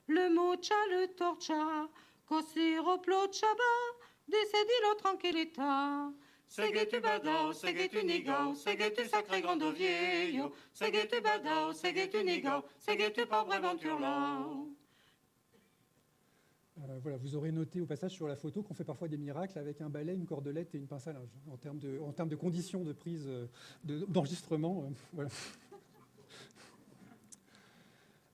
le mocha, le torcha, cosiro plochaba, décédilo tranquillita. Seguetu badao, seguetu nigao, seguetu sacré grand vieillot, seguetu badao, seguetu nigao, seguetu pauvre aventure là. Voilà, vous aurez noté au passage sur la photo qu'on fait parfois des miracles avec un balai, une cordelette et une pince à linge, en termes de conditions de prise d'enregistrement. Voilà.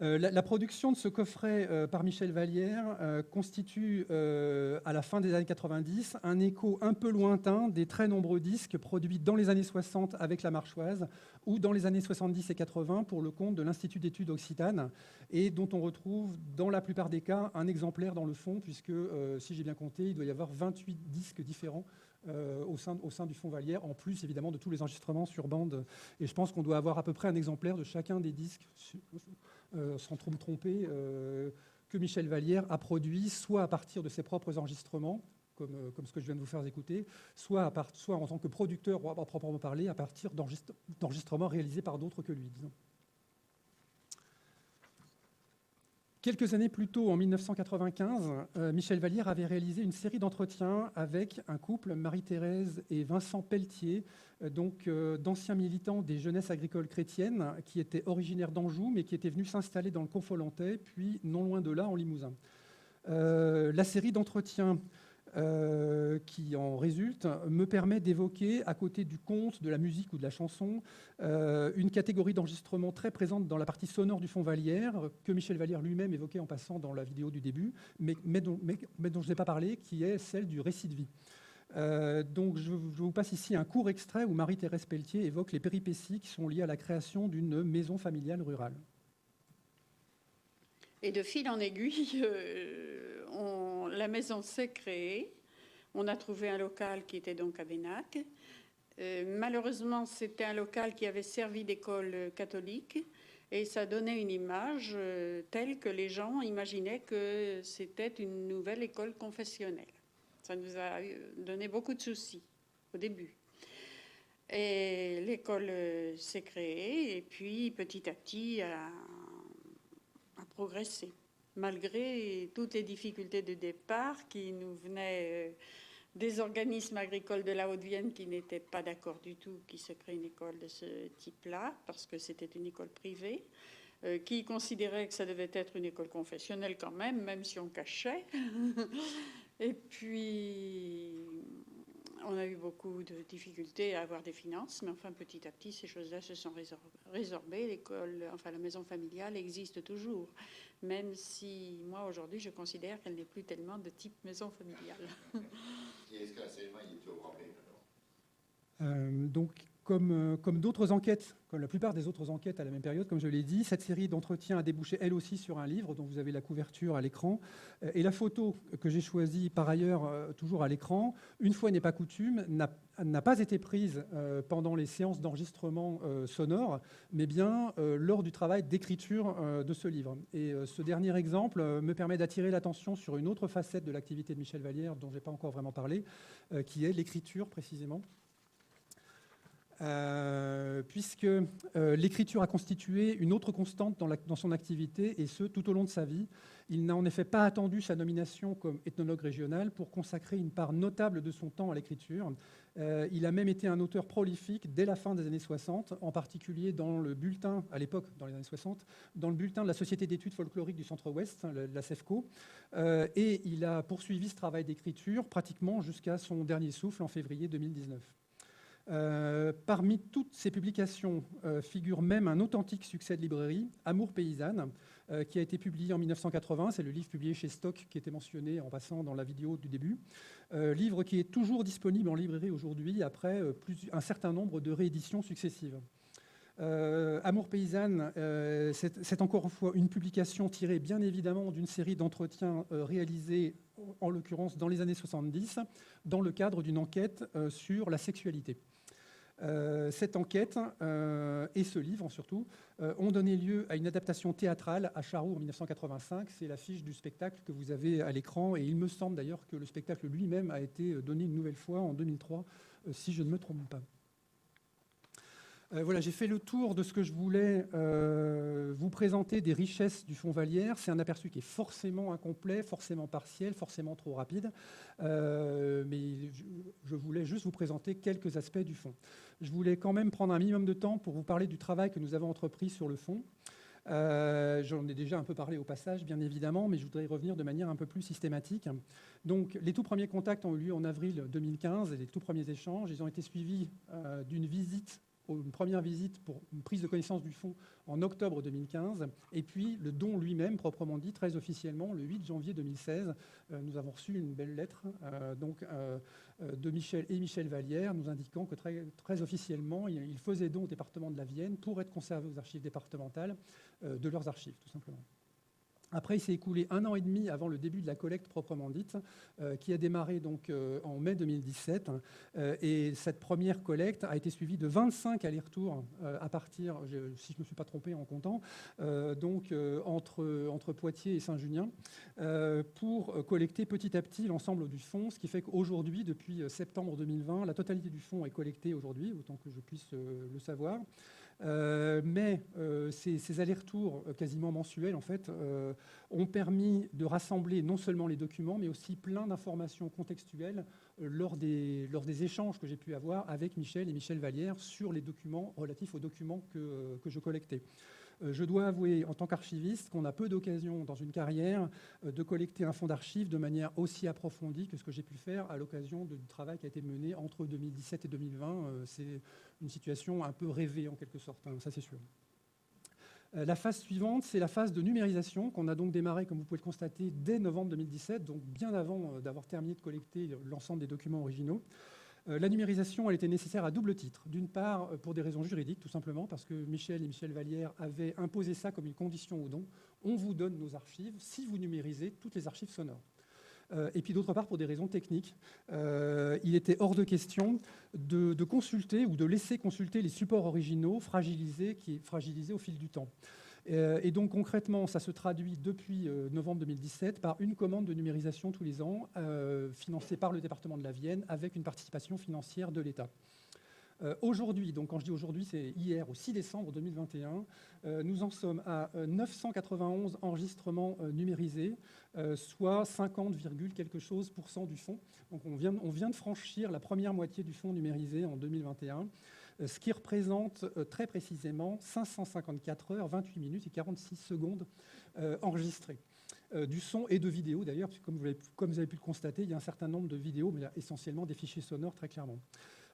La production de ce coffret par Michel Vallière constitue, à la fin des années 90, un écho un peu lointain des très nombreux disques produits dans les années 60 avec la Marchoise ou dans les années 70 et 80 pour le compte de l'Institut d'études occitanes et dont on retrouve dans la plupart des cas un exemplaire dans le fond, puisque, si j'ai bien compté, il doit y avoir 28 disques différents au sein du Fonds Vallière, en plus évidemment de tous les enregistrements sur bande. Et je pense qu'on doit avoir à peu près un exemplaire de chacun des disques, sans trop me tromper, que Michel Vallière a produit, soit à partir de ses propres enregistrements, comme ce que je viens de vous faire écouter, soit en tant que producteur, à proprement parler, à partir d'enregistrements réalisés par d'autres que lui, disons. Quelques années plus tôt, en 1995, Michel Vallière avait réalisé une série d'entretiens avec un couple, Marie-Thérèse et Vincent Pelletier, d'anciens militants des jeunesses agricoles chrétiennes qui étaient originaires d'Anjou, mais qui étaient venus s'installer dans le Confolentay, puis non loin de là, en Limousin. La série d'entretiens qui en résulte me permet d'évoquer, à côté du conte, de la musique ou de la chanson, une catégorie d'enregistrement très présente dans la partie sonore du Fonds Vallière, que Michel Vallière lui-même évoquait en passant dans la vidéo du début, mais dont je n'ai pas parlé, qui est celle du récit de vie. Donc je vous passe ici un court extrait où Marie-Thérèse Pelletier évoque les péripéties qui sont liées à la création d'une maison familiale rurale. Et de fil en aiguille, la maison s'est créée. On a trouvé un local qui était donc à Bénac. Malheureusement, c'était un local qui avait servi d'école catholique et ça donnait une image telle que les gens imaginaient que c'était une nouvelle école confessionnelle. Ça nous a donné beaucoup de soucis au début. Et l'école s'est créée et puis petit à petit a progressé, malgré toutes les difficultés de départ qui nous venaient des organismes agricoles de la Haute-Vienne qui n'étaient pas d'accord du tout qu'il se crée une école de ce type-là, parce que c'était une école privée, qui considéraient que ça devait être une école confessionnelle quand même si on cachait. Et puis, on a eu beaucoup de difficultés à avoir des finances, mais enfin, petit à petit, ces choses-là se sont résorbées. L'école, enfin, la maison familiale existe toujours, même si, moi, aujourd'hui, je considère qu'elle n'est plus tellement de type maison familiale. Et est-ce que l'enseignement est au grand alors Donc, comme d'autres enquêtes, comme la plupart des autres enquêtes à la même période, comme je l'ai dit, cette série d'entretiens a débouché elle aussi sur un livre dont vous avez la couverture à l'écran. Et la photo que j'ai choisie par ailleurs toujours à l'écran, une fois n'est pas coutume, n'a pas été prise pendant les séances d'enregistrement sonore, mais bien lors du travail d'écriture de ce livre. Et ce dernier exemple me permet d'attirer l'attention sur une autre facette de l'activité de Michel Vallière dont je n'ai pas encore vraiment parlé, qui est l'écriture précisément. Puisque l'écriture a constitué une autre constante dans son activité, et ce, tout au long de sa vie. Il n'a en effet pas attendu sa nomination comme ethnologue régional pour consacrer une part notable de son temps à l'écriture. Il a même été un auteur prolifique dès la fin des années 60, en particulier dans le bulletin, à l'époque, dans les années 60, dans le bulletin de la Société d'études folkloriques du Centre-Ouest, la CEFCO, et il a poursuivi ce travail d'écriture pratiquement jusqu'à son dernier souffle en février 2019. Parmi toutes ces publications figure même un authentique succès de librairie, Amour paysanne, qui a été publié en 1980. C'est le livre publié chez Stock qui était mentionné en passant dans la vidéo du début. Livre qui est toujours disponible en librairie aujourd'hui après un certain nombre de rééditions successives. Amour paysanne, c'est encore une fois une publication tirée bien évidemment d'une série d'entretiens réalisés en l'occurrence dans les années 70 dans le cadre d'une enquête sur la sexualité. Cette enquête et ce livre surtout ont donné lieu à une adaptation théâtrale à Charroux en 1985. C'est l'affiche du spectacle que vous avez à l'écran et il me semble d'ailleurs que le spectacle lui-même a été donné une nouvelle fois en 2003, si je ne me trompe pas. Voilà, j'ai fait le tour de ce que je voulais vous présenter des richesses du Fonds Vallière. C'est un aperçu qui est forcément incomplet, forcément partiel, forcément trop rapide, mais je voulais juste vous présenter quelques aspects du Fonds. Je voulais quand même prendre un minimum de temps pour vous parler du travail que nous avons entrepris sur le Fonds. J'en ai déjà un peu parlé au passage, bien évidemment, mais je voudrais y revenir de manière un peu plus systématique. Donc, les tout premiers contacts ont eu lieu en avril 2015, et les tout premiers échanges, ils ont été suivis d'une visite une première visite pour une prise de connaissance du fonds en octobre 2015, et puis le don lui-même, proprement dit, très officiellement, le 8 janvier 2016. Nous avons reçu une belle lettre de Michel et Michel Vallière, nous indiquant que très officiellement, ils faisaient don au département de la Vienne pour être conservés aux archives départementales de leurs archives, tout simplement. Après, il s'est écoulé 1 an et demi avant le début de la collecte proprement dite, qui a démarré donc en mai 2017. Et cette première collecte a été suivie de 25 allers-retours à partir, si je ne me suis pas trompé en comptant, entre Poitiers et Saint-Junien, pour collecter petit à petit l'ensemble du fonds, ce qui fait qu'aujourd'hui, depuis septembre 2020, la totalité du fonds est collectée aujourd'hui, autant que je puisse le savoir. Mais ces allers-retours quasiment mensuels en fait, ont permis de rassembler non seulement les documents, mais aussi plein d'informations contextuelles lors des échanges que j'ai pu avoir avec Michel et Michel Vallière sur les documents relatifs aux documents que je collectais. Je dois avouer, en tant qu'archiviste, qu'on a peu d'occasion dans une carrière de collecter un fonds d'archives de manière aussi approfondie que ce que j'ai pu faire à l'occasion du travail qui a été mené entre 2017 et 2020. C'est une situation un peu rêvée en quelque sorte, hein, ça c'est sûr. La phase suivante, c'est la phase de numérisation qu'on a donc démarré, comme vous pouvez le constater, dès novembre 2017, donc bien avant d'avoir terminé de collecter l'ensemble des documents originaux. La numérisation, elle était nécessaire à double titre. D'une part, pour des raisons juridiques, tout simplement, parce que Michel et Michel Vallière avaient imposé ça comme une condition au don. On vous donne nos archives si vous numérisez toutes les archives sonores. Et puis d'autre part, pour des raisons techniques. Il était hors de question de consulter ou de laisser consulter les supports originaux fragilisés au fil du temps. Et donc concrètement, ça se traduit depuis novembre 2017 par une commande de numérisation tous les ans, financée par le département de la Vienne, avec une participation financière de l'État. Aujourd'hui, donc quand je dis aujourd'hui, c'est hier, au 6 décembre 2021, nous en sommes à 991 enregistrements numérisés, soit 50, quelque chose % du fonds. Donc on vient de franchir la première moitié du fonds numérisé en 2021. Ce qui représente très précisément 554 heures, 28 minutes et 46 secondes enregistrées. Du son et de vidéos d'ailleurs, parce que comme vous avez pu le constater, il y a un certain nombre de vidéos, mais essentiellement des fichiers sonores très clairement.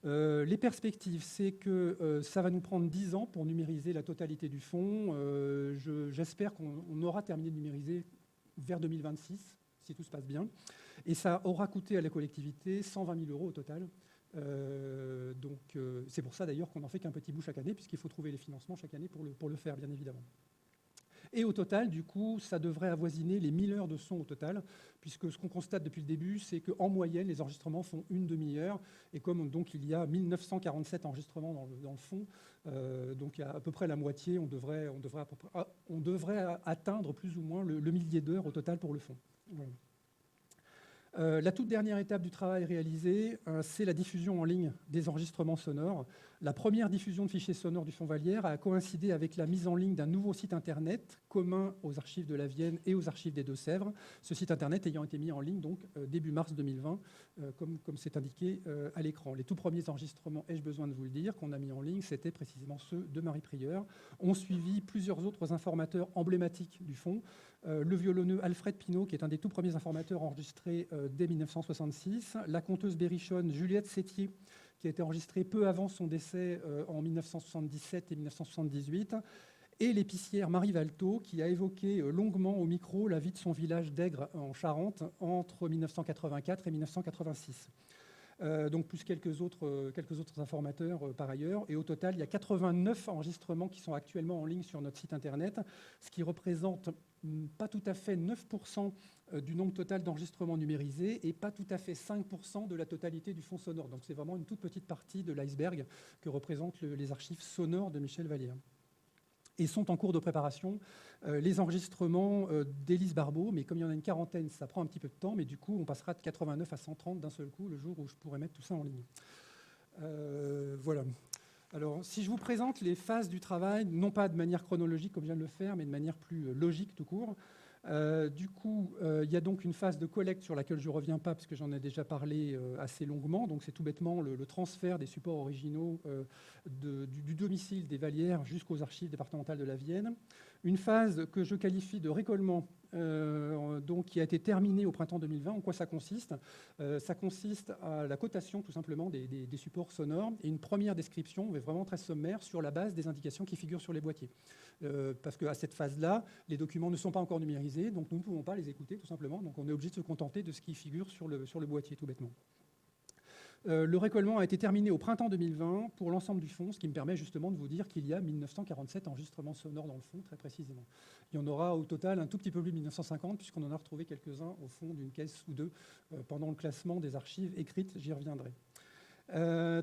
Les perspectives, c'est que ça va nous prendre 10 ans pour numériser la totalité du fonds. J'espère qu'on aura terminé de numériser vers 2026, si tout se passe bien. Et ça aura coûté à la collectivité 120 000 € au total. C'est pour ça d'ailleurs qu'on n'en fait qu'un petit bout chaque année, puisqu'il faut trouver les financements chaque année pour le faire, bien évidemment. Et au total, du coup, ça devrait avoisiner les 1000 heures de son au total, puisque ce qu'on constate depuis le début, c'est qu'en moyenne, les enregistrements font une demi-heure. Et comme donc il y a 1947 enregistrements dans le fond, donc à peu près la moitié, on devrait atteindre plus ou moins le millier d'heures au total pour le fond. Voilà. La toute dernière étape du travail réalisé, c'est la diffusion en ligne des enregistrements sonores. La première diffusion de fichiers sonores du Fonds Vallière a coïncidé avec la mise en ligne d'un nouveau site internet commun aux archives de la Vienne et aux archives des Deux-Sèvres. Ce site internet ayant été mis en ligne donc début mars 2020, comme c'est indiqué à l'écran. Les tout premiers enregistrements, ai-je besoin de vous le dire, qu'on a mis en ligne, c'était précisément ceux de Marie Prieur. Ont suivi plusieurs autres informateurs emblématiques du Fonds. Le violonneux Alfred Pinault, qui est un des tout premiers informateurs enregistrés dès 1966, la conteuse berrichonne Juliette Sétier, qui a été enregistrée peu avant son décès en 1977 et 1978, et l'épicière Marie Valteau, qui a évoqué longuement au micro la vie de son village d'Aigres en Charente entre 1984 et 1986. Donc plus quelques autres informateurs par ailleurs. Et au total, il y a 89 enregistrements qui sont actuellement en ligne sur notre site internet, ce qui représente pas tout à fait 9% du nombre total d'enregistrements numérisés et pas tout à fait 5% de la totalité du fonds sonore. Donc c'est vraiment une toute petite partie de l'iceberg que représentent les archives sonores de Michel Vallière. Et sont en cours de préparation les enregistrements d'Élise Barbeau, mais comme il y en a une quarantaine, ça prend un petit peu de temps, mais du coup, on passera de 89 à 130 d'un seul coup, le jour où je pourrai mettre tout ça en ligne. Voilà. Alors, si je vous présente les phases du travail, non pas de manière chronologique comme je viens de le faire, mais de manière plus logique tout court. Du coup, il y a donc une phase de collecte sur laquelle je ne reviens pas parce que j'en ai déjà parlé assez longuement. Donc c'est tout bêtement le transfert des supports originaux du domicile des Vallières jusqu'aux archives départementales de la Vienne. Une phase que je qualifie de récollement, donc, qui a été terminée au printemps 2020. En quoi ça consiste? Ça consiste à la cotation tout simplement des supports sonores et une première description, mais vraiment très sommaire, sur la base des indications qui figurent sur les boîtiers. Parce qu'à cette phase-là, les documents ne sont pas encore numérisés, donc nous ne pouvons pas les écouter tout simplement. Donc on est obligé de se contenter de ce qui figure sur le boîtier tout bêtement. Le récollement a été terminé au printemps 2020 pour l'ensemble du fonds, ce qui me permet justement de vous dire qu'il y a 1947 enregistrements sonores dans le fonds, très précisément. Il y en aura au total un tout petit peu plus de 1950, puisqu'on en a retrouvé quelques-uns au fond d'une caisse ou deux pendant le classement des archives écrites, j'y reviendrai.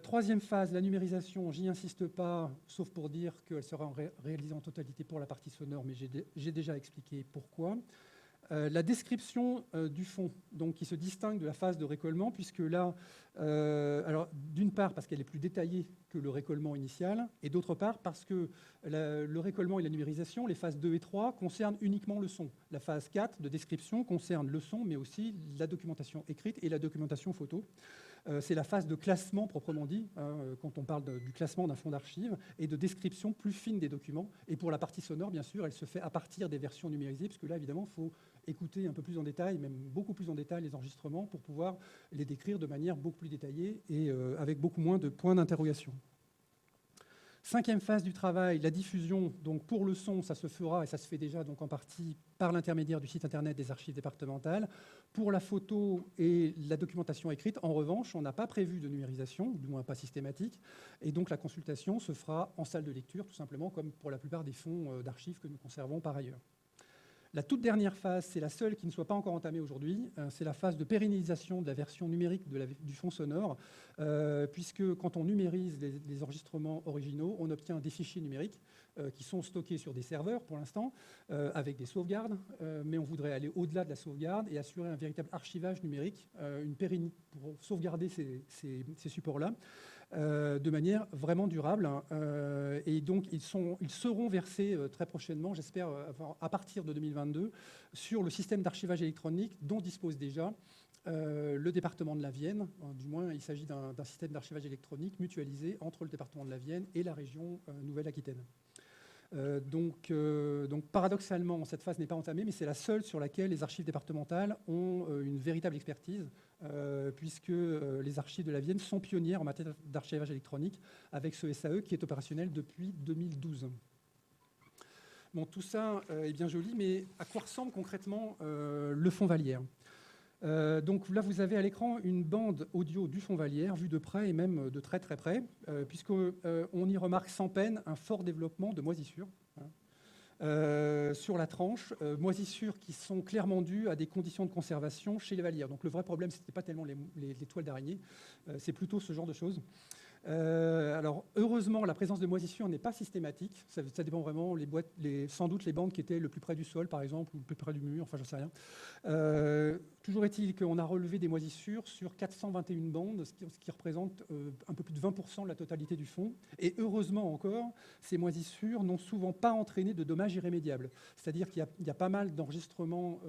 Troisième phase, la numérisation, j'y insiste pas, sauf pour dire qu'elle sera réalisée en totalité pour la partie sonore, mais j'ai déjà expliqué pourquoi. La description du fond, donc, qui se distingue de la phase de récollement, puisque là, alors d'une part parce qu'elle est plus détaillée que le récollement initial, et d'autre part parce que le récollement et la numérisation, les phases 2 et 3, concernent uniquement le son. La phase 4 de description concerne le son, mais aussi la documentation écrite et la documentation photo. C'est la phase de classement proprement dit, quand on parle du classement d'un fonds d'archives, et de description plus fine des documents. Et pour la partie sonore, bien sûr, elle se fait à partir des versions numérisées, puisque là, évidemment, il faut écouter un peu plus en détail, même beaucoup plus en détail, les enregistrements pour pouvoir les décrire de manière beaucoup plus détaillée et avec beaucoup moins de points d'interrogation. Cinquième phase du travail, la diffusion. Donc pour le son, ça se fera, et ça se fait déjà donc en partie par l'intermédiaire du site internet des archives départementales. Pour la photo et la documentation écrite, en revanche, on n'a pas prévu de numérisation, du moins pas systématique, et donc la consultation se fera en salle de lecture, tout simplement, comme pour la plupart des fonds d'archives que nous conservons par ailleurs. La toute dernière phase, c'est la seule qui ne soit pas encore entamée aujourd'hui, c'est la phase de pérennisation de la version numérique du fonds sonore, puisque quand on numérise les enregistrements originaux, on obtient des fichiers numériques qui sont stockés sur des serveurs pour l'instant, avec des sauvegardes, mais on voudrait aller au-delà de la sauvegarde et assurer un véritable archivage numérique, une pérennité pour sauvegarder ces supports-là. De manière vraiment durable. Et donc, ils seront versés très prochainement, j'espère, à partir de 2022, sur le système d'archivage électronique dont dispose déjà le département de la Vienne. Du moins, il s'agit d'un système d'archivage électronique mutualisé entre le département de la Vienne et la région Nouvelle-Aquitaine. Donc, paradoxalement, cette phase n'est pas entamée, mais c'est la seule sur laquelle les archives départementales ont une véritable expertise, puisque les archives de la Vienne sont pionnières en matière d'archivage électronique, avec ce SAE qui est opérationnel depuis 2012. Bon, tout ça est bien joli, mais à quoi ressemble concrètement le fonds Vallière? Donc là, vous avez à l'écran une bande audio du fonds Vallière, vue de près et même de très très près, puisqu'on y remarque sans peine un fort développement de moisissures sur la tranche, moisissures qui sont clairement dues à des conditions de conservation chez les Vallières. Donc le vrai problème, ce n'était pas tellement les toiles d'araignée, c'est plutôt ce genre de choses. Alors, heureusement, la présence de moisissures n'est pas systématique. Ça dépend vraiment, sans doute les bandes qui étaient le plus près du sol, par exemple, ou le plus près du mur, enfin, j'en sais rien. Toujours est-il qu'on a relevé des moisissures sur 421 bandes, ce qui représente un peu plus de 20% de la totalité du fonds. Et heureusement encore, ces moisissures n'ont souvent pas entraîné de dommages irrémédiables. C'est-à-dire qu'il y a pas mal d'enregistrements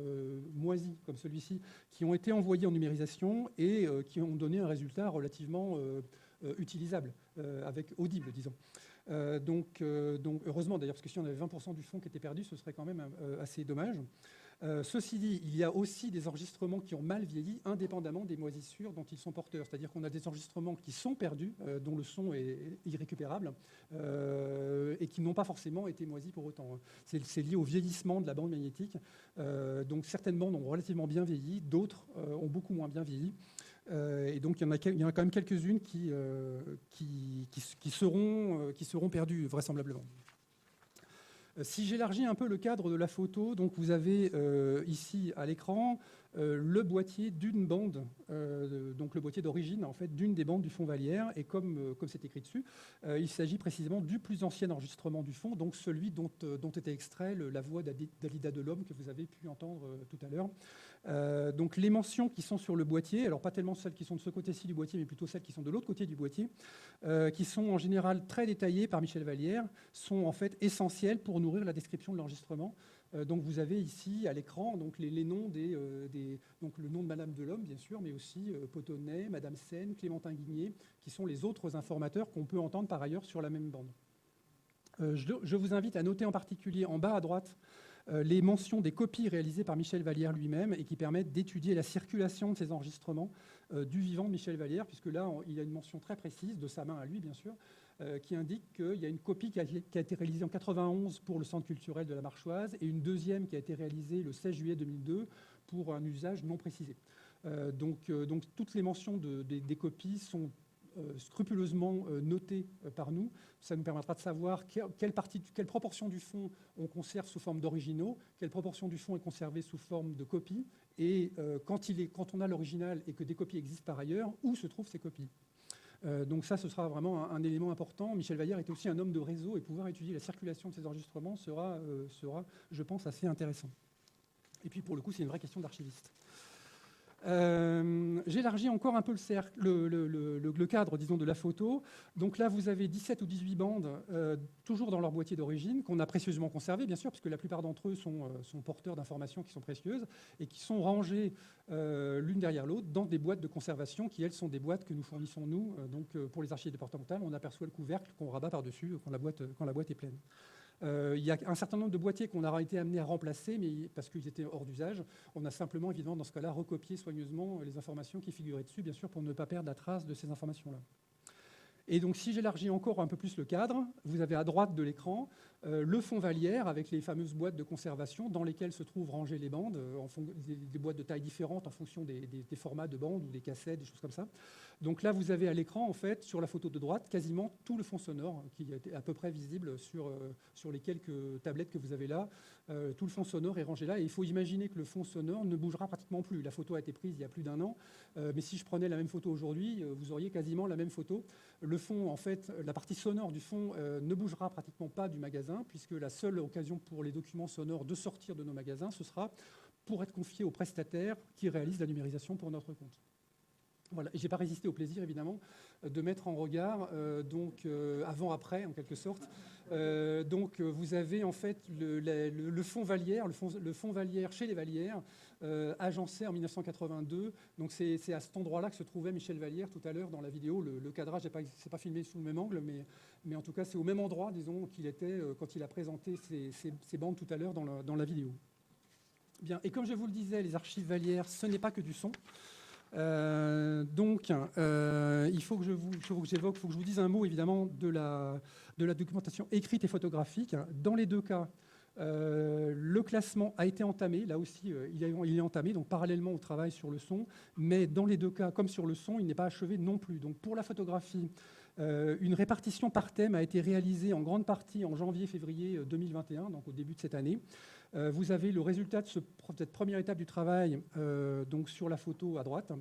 moisis, comme celui-ci, qui ont été envoyés en numérisation et qui ont donné un résultat relativement utilisable, avec audible, disons. Donc heureusement d'ailleurs, parce que si on avait 20% du fonds qui était perdu, ce serait quand même assez dommage. Ceci dit, il y a aussi des enregistrements qui ont mal vieilli, indépendamment des moisissures dont ils sont porteurs. C'est-à-dire qu'on a des enregistrements qui sont perdus, dont le son est irrécupérable, et qui n'ont pas forcément été moisis pour autant. C'est lié au vieillissement de la bande magnétique. Donc certaines bandes ont relativement bien vieilli, d'autres ont beaucoup moins bien vieilli. Et donc, il y en a quand même quelques-unes qui seront perdues, vraisemblablement. Si j'élargis un peu le cadre de la photo, donc vous avez ici à l'écran le boîtier d'une bande, donc le boîtier d'origine en fait d'une des bandes du fonds Vallière, et comme c'est écrit dessus, il s'agit précisément du plus ancien enregistrement du fonds, donc celui dont était extrait la voix d'Alida Delhomme que vous avez pu entendre tout à l'heure. Donc les mentions qui sont sur le boîtier, alors pas tellement celles qui sont de ce côté-ci du boîtier, mais plutôt celles qui sont de l'autre côté du boîtier, qui sont en général très détaillées par Michel Vallière, sont en fait essentielles pour nourrir la description de l'enregistrement. Donc vous avez ici à l'écran donc les noms donc le nom de Madame Delhomme bien sûr, mais aussi Potonnet, Madame Seine, Clémentin Guigné, qui sont les autres informateurs qu'on peut entendre par ailleurs sur la même bande. Je vous invite à noter en particulier en bas à droite les mentions des copies réalisées par Michel Vallière lui-même et qui permettent d'étudier la circulation de ces enregistrements du vivant de Michel Vallière, puisque là, il y a une mention très précise, de sa main à lui, bien sûr, qui indique qu'il y a une copie qui a été réalisée en 91 pour le Centre culturel de la Marchoise et une deuxième qui a été réalisée le 16 juillet 2002 pour un usage non précisé. Donc, toutes les mentions des copies sont scrupuleusement notées par nous. Ça nous permettra de savoir quelle proportion du fond on conserve sous forme d'originaux, quelle proportion du fond est conservée sous forme de copies, et quand on a l'original et que des copies existent par ailleurs, où se trouvent ces copies. Donc ça, ce sera vraiment un élément important. Michel Vallière était aussi un homme de réseau, et pouvoir étudier la circulation de ces enregistrements sera, je pense, assez intéressant. Et puis, pour le coup, c'est une vraie question d'archiviste. J'élargis encore un peu le cercle, le cadre, disons, de la photo. Donc là, vous avez 17 ou 18 bandes, toujours dans leur boîtier d'origine, qu'on a précieusement conservé, bien sûr, puisque la plupart d'entre eux sont porteurs d'informations qui sont précieuses et qui sont rangées l'une derrière l'autre dans des boîtes de conservation qui, elles, sont des boîtes que nous fournissons, nous. Donc, pour les archives départementales, on aperçoit le couvercle qu'on rabat par-dessus quand la boîte est pleine. Il y a un certain nombre de boîtiers qu'on a été amené à remplacer, mais parce qu'ils étaient hors d'usage. On a simplement, évidemment, dans ce cas-là, recopié soigneusement les informations qui figuraient dessus, bien sûr, pour ne pas perdre la trace de ces informations-là. Et donc, si j'élargis encore un peu plus le cadre, vous avez à droite de l'écran le fond Vallière avec les fameuses boîtes de conservation dans lesquelles se trouvent rangées les bandes, des boîtes de tailles différentes en fonction des formats de bandes ou des cassettes, des choses comme ça. Donc là, vous avez à l'écran, en fait, sur la photo de droite, quasiment tout le fond sonore qui est à peu près visible sur les quelques tablettes que vous avez là. Tout le fond sonore est rangé là. Et il faut imaginer que le fond sonore ne bougera pratiquement plus. La photo a été prise il y a plus d'1 an. Mais si je prenais la même photo aujourd'hui, vous auriez quasiment la même photo. Le fond, en fait, la partie sonore du fond ne bougera pratiquement pas du magasin, puisque la seule occasion pour les documents sonores de sortir de nos magasins, ce sera pour être confiés aux prestataires qui réalisent la numérisation pour notre compte. Voilà. Et je n'ai pas résisté au plaisir, évidemment, de mettre en regard, avant-après, en quelque sorte. Vous avez, en fait, le fond Vallière, le fond Vallière chez les Vallières, agencé en 1982. Donc, c'est à cet endroit-là que se trouvait Michel Vallière tout à l'heure dans la vidéo. Le cadrage n'est pas filmé sous le même angle, mais en tout cas, c'est au même endroit, disons, qu'il était quand il a présenté ces bandes tout à l'heure dans la vidéo. Bien. Et comme je vous le disais, les archives Vallière, ce n'est pas que du son. Il faut que je vous dise un mot évidemment de la documentation écrite et photographique. Dans les deux cas, le classement a été entamé. Là aussi, il est entamé, donc parallèlement au travail sur le son. Mais dans les deux cas, comme sur le son, il n'est pas achevé non plus. Donc pour la photographie, une répartition par thème a été réalisée en grande partie en janvier-février 2021, donc au début de cette année. Vous avez le résultat de cette première étape du travail donc sur la photo à droite.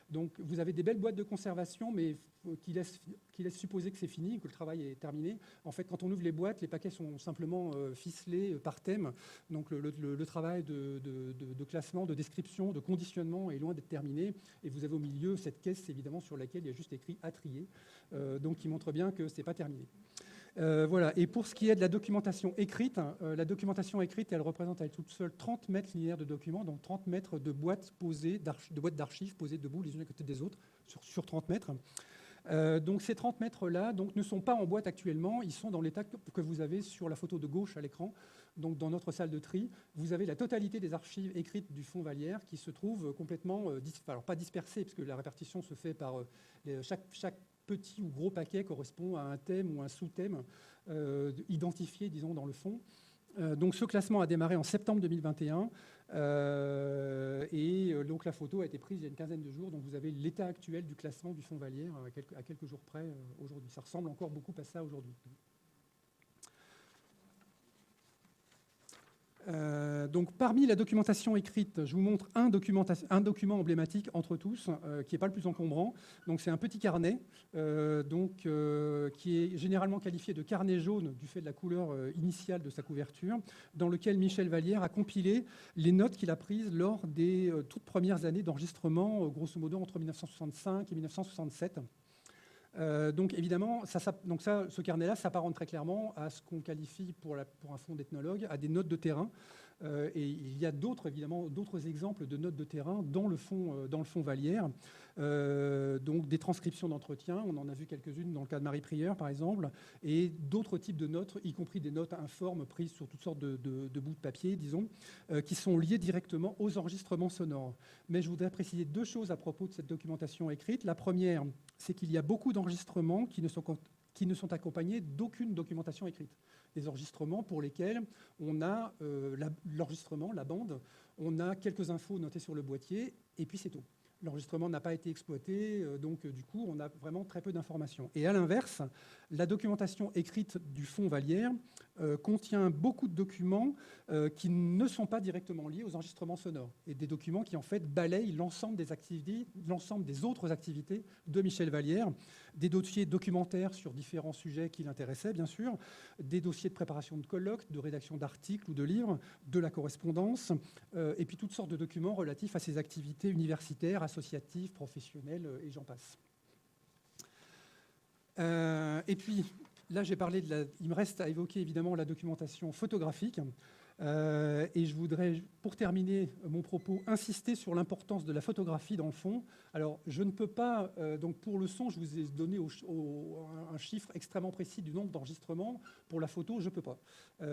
Donc vous avez des belles boîtes de conservation, mais qui laissent supposer que c'est fini, que le travail est terminé. En fait, quand on ouvre les boîtes, les paquets sont simplement ficelés par thème. Donc le travail de classement, de description, de conditionnement est loin d'être terminé. Et vous avez au milieu cette caisse, évidemment, sur laquelle il y a juste écrit « à trier », donc qui montre bien que ce n'est pas terminé. Voilà. Et pour ce qui est de la documentation écrite, elle représente à elle toute seule 30 mètres linéaires de documents, donc 30 mètres de boîtes d'archives posées debout les unes à côté des autres sur 30 mètres. Donc ces 30 mètres-là ne sont pas en boîte actuellement, ils sont dans l'état que vous avez sur la photo de gauche à l'écran. Donc dans notre salle de tri, vous avez la totalité des archives écrites du fond Vallière qui se trouvent complètement, alors pas dispersées, parce que la répartition se fait par chaque petit ou gros paquet correspond à un thème ou un sous-thème identifié, disons, dans le fond. Donc ce classement a démarré en septembre 2021 donc la photo a été prise il y a une quinzaine de jours. Donc vous avez l'état actuel du classement du fond Vallière à quelques jours près aujourd'hui. Ça ressemble encore beaucoup à ça aujourd'hui. Donc, parmi la documentation écrite, je vous montre un document emblématique entre tous, qui n'est pas le plus encombrant. Donc, c'est un petit carnet, qui est généralement qualifié de carnet jaune du fait de la couleur initiale de sa couverture, dans lequel Michel Vallière a compilé les notes qu'il a prises lors des toutes premières années d'enregistrement, grosso modo entre 1965 et 1967. Donc évidemment, ce carnet-là s'apparente très clairement à ce qu'on qualifie pour un fond d'ethnologue, à des notes de terrain. Et il y a évidemment d'autres exemples de notes de terrain dans le fond Vallière. Donc des transcriptions d'entretien, on en a vu quelques-unes dans le cas de Marie Prieur par exemple, et d'autres types de notes, y compris des notes informes prises sur toutes sortes de bouts de papier, disons, qui sont liées directement aux enregistrements sonores. Mais je voudrais préciser deux choses à propos de cette documentation écrite. La première, c'est qu'il y a beaucoup d'enregistrements qui ne sont accompagnés d'aucune documentation écrite. Des enregistrements pour lesquels on a l'enregistrement, la bande, on a quelques infos notées sur le boîtier, et puis c'est tout. L'enregistrement n'a pas été exploité, donc du coup, on a vraiment très peu d'informations. Et à l'inverse, la documentation écrite du fonds Vallière contient beaucoup de documents qui ne sont pas directement liés aux enregistrements sonores, et des documents qui, en fait, balayent l'ensemble des autres activités de Michel Vallière, des dossiers documentaires sur différents sujets qui l'intéressaient, bien sûr, des dossiers de préparation de colloques, de rédaction d'articles ou de livres, de la correspondance, et puis toutes sortes de documents relatifs à ses activités universitaires, associatives, professionnelles, et j'en passe. Et puis, là, j'ai parlé il me reste à évoquer évidemment la documentation photographique. Et je voudrais, pour terminer mon propos, insister sur l'importance de la photographie dans le fond. Alors, je ne peux pas, donc pour le son, je vous ai donné un chiffre extrêmement précis du nombre d'enregistrements. Pour la photo, je ne peux pas,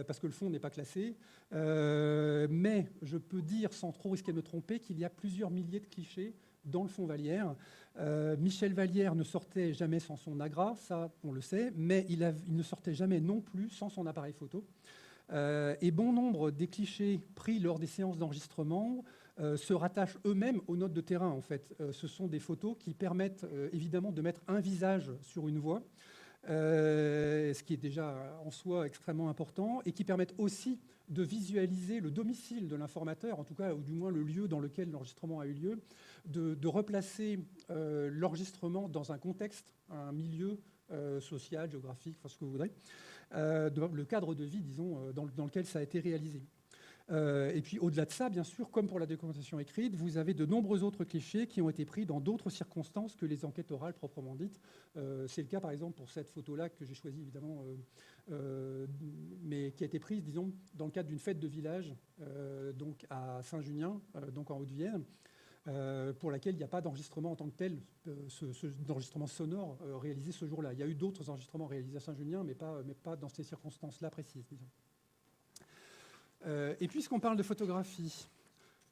parce que le fond n'est pas classé. Mais je peux dire, sans trop risquer de me tromper, qu'il y a plusieurs milliers de clichés dans le fonds Vallière. Michel Vallière ne sortait jamais sans son agra, ça on le sait, mais il ne sortait jamais non plus sans son appareil photo. Et bon nombre des clichés pris lors des séances d'enregistrement se rattachent eux-mêmes aux notes de terrain, en fait. Ce sont des photos qui permettent évidemment de mettre un visage sur une voix, ce qui est déjà en soi extrêmement important, et qui permettent aussi de visualiser le domicile de l'informateur, en tout cas, ou du moins le lieu dans lequel l'enregistrement a eu lieu, de replacer l'enregistrement dans un contexte, un milieu social, géographique, enfin ce que vous voudrez, le cadre de vie, disons, dans lequel ça a été réalisé. Et puis au-delà de ça, bien sûr, comme pour la documentation écrite, vous avez de nombreux autres clichés qui ont été pris dans d'autres circonstances que les enquêtes orales proprement dites. C'est le cas, par exemple, pour cette photo-là que j'ai choisie, évidemment, mais qui a été prise, disons, dans le cadre d'une fête de village, donc à Saint-Junien, donc en Haute-Vienne, pour laquelle il n'y a pas d'enregistrement en tant que tel, d'enregistrement sonore réalisé ce jour-là. Il y a eu d'autres enregistrements réalisés à Saint-Junien, mais pas dans ces circonstances-là précises, disons. Et puisqu'on parle de photographie,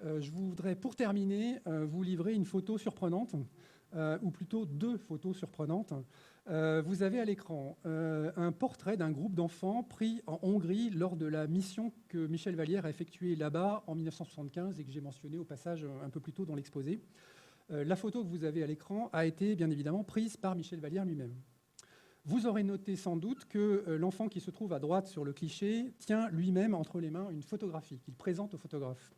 je voudrais, pour terminer, vous livrer une photo surprenante, ou plutôt deux photos surprenantes. Vous avez à l'écran un portrait d'un groupe d'enfants pris en Hongrie lors de la mission que Michel Vallière a effectuée là-bas en 1975 et que j'ai mentionné au passage un peu plus tôt dans l'exposé. La photo que vous avez à l'écran a été bien évidemment prise par Michel Vallière lui-même. Vous aurez noté sans doute que l'enfant qui se trouve à droite sur le cliché tient lui-même entre les mains une photographie qu'il présente au photographe.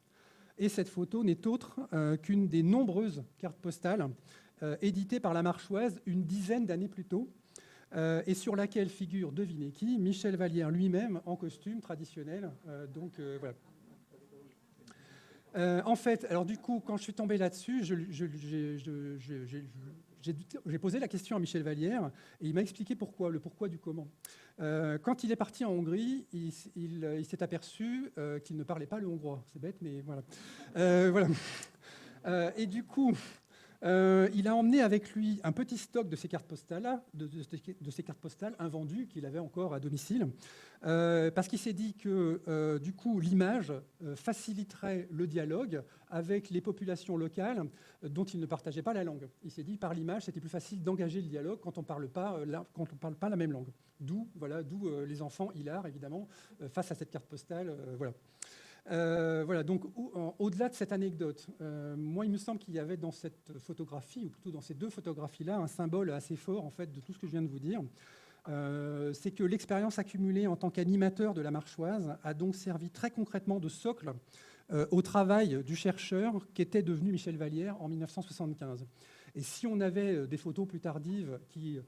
Et cette photo n'est autre qu'une des nombreuses cartes postales éditées par la Marchoise une dizaine d'années plus tôt, et sur laquelle figure, devinez qui, Michel Vallière lui-même en costume traditionnel. Voilà. En fait, alors du coup, quand je suis tombé là-dessus, j'ai posé la question à Michel Vallière et il m'a expliqué pourquoi, le pourquoi du comment. Quand il est parti en Hongrie, il s'est aperçu qu'il ne parlait pas le hongrois. C'est bête, mais voilà. Voilà. Et du coup, il a emmené avec lui un petit stock de ces cartes postales, de ces cartes postales invendues qu'il avait encore à domicile, parce qu'il s'est dit que du coup l'image faciliterait le dialogue avec les populations locales dont il ne partageait pas la langue. Il s'est dit par l'image c'était plus facile d'engager le dialogue quand on parle pas la même langue. D'où les enfants hilars évidemment face à cette carte postale. Voilà. Voilà, donc au-delà de cette anecdote, moi il me semble qu'il y avait dans cette photographie, ou plutôt dans ces deux photographies-là, un symbole assez fort en fait de tout ce que je viens de vous dire. C'est que l'expérience accumulée en tant qu'animateur de la Marchoise a donc servi très concrètement de socle au travail du chercheur qui était devenu Michel Vallière en 1975. Et si on avait des photos plus tardives qui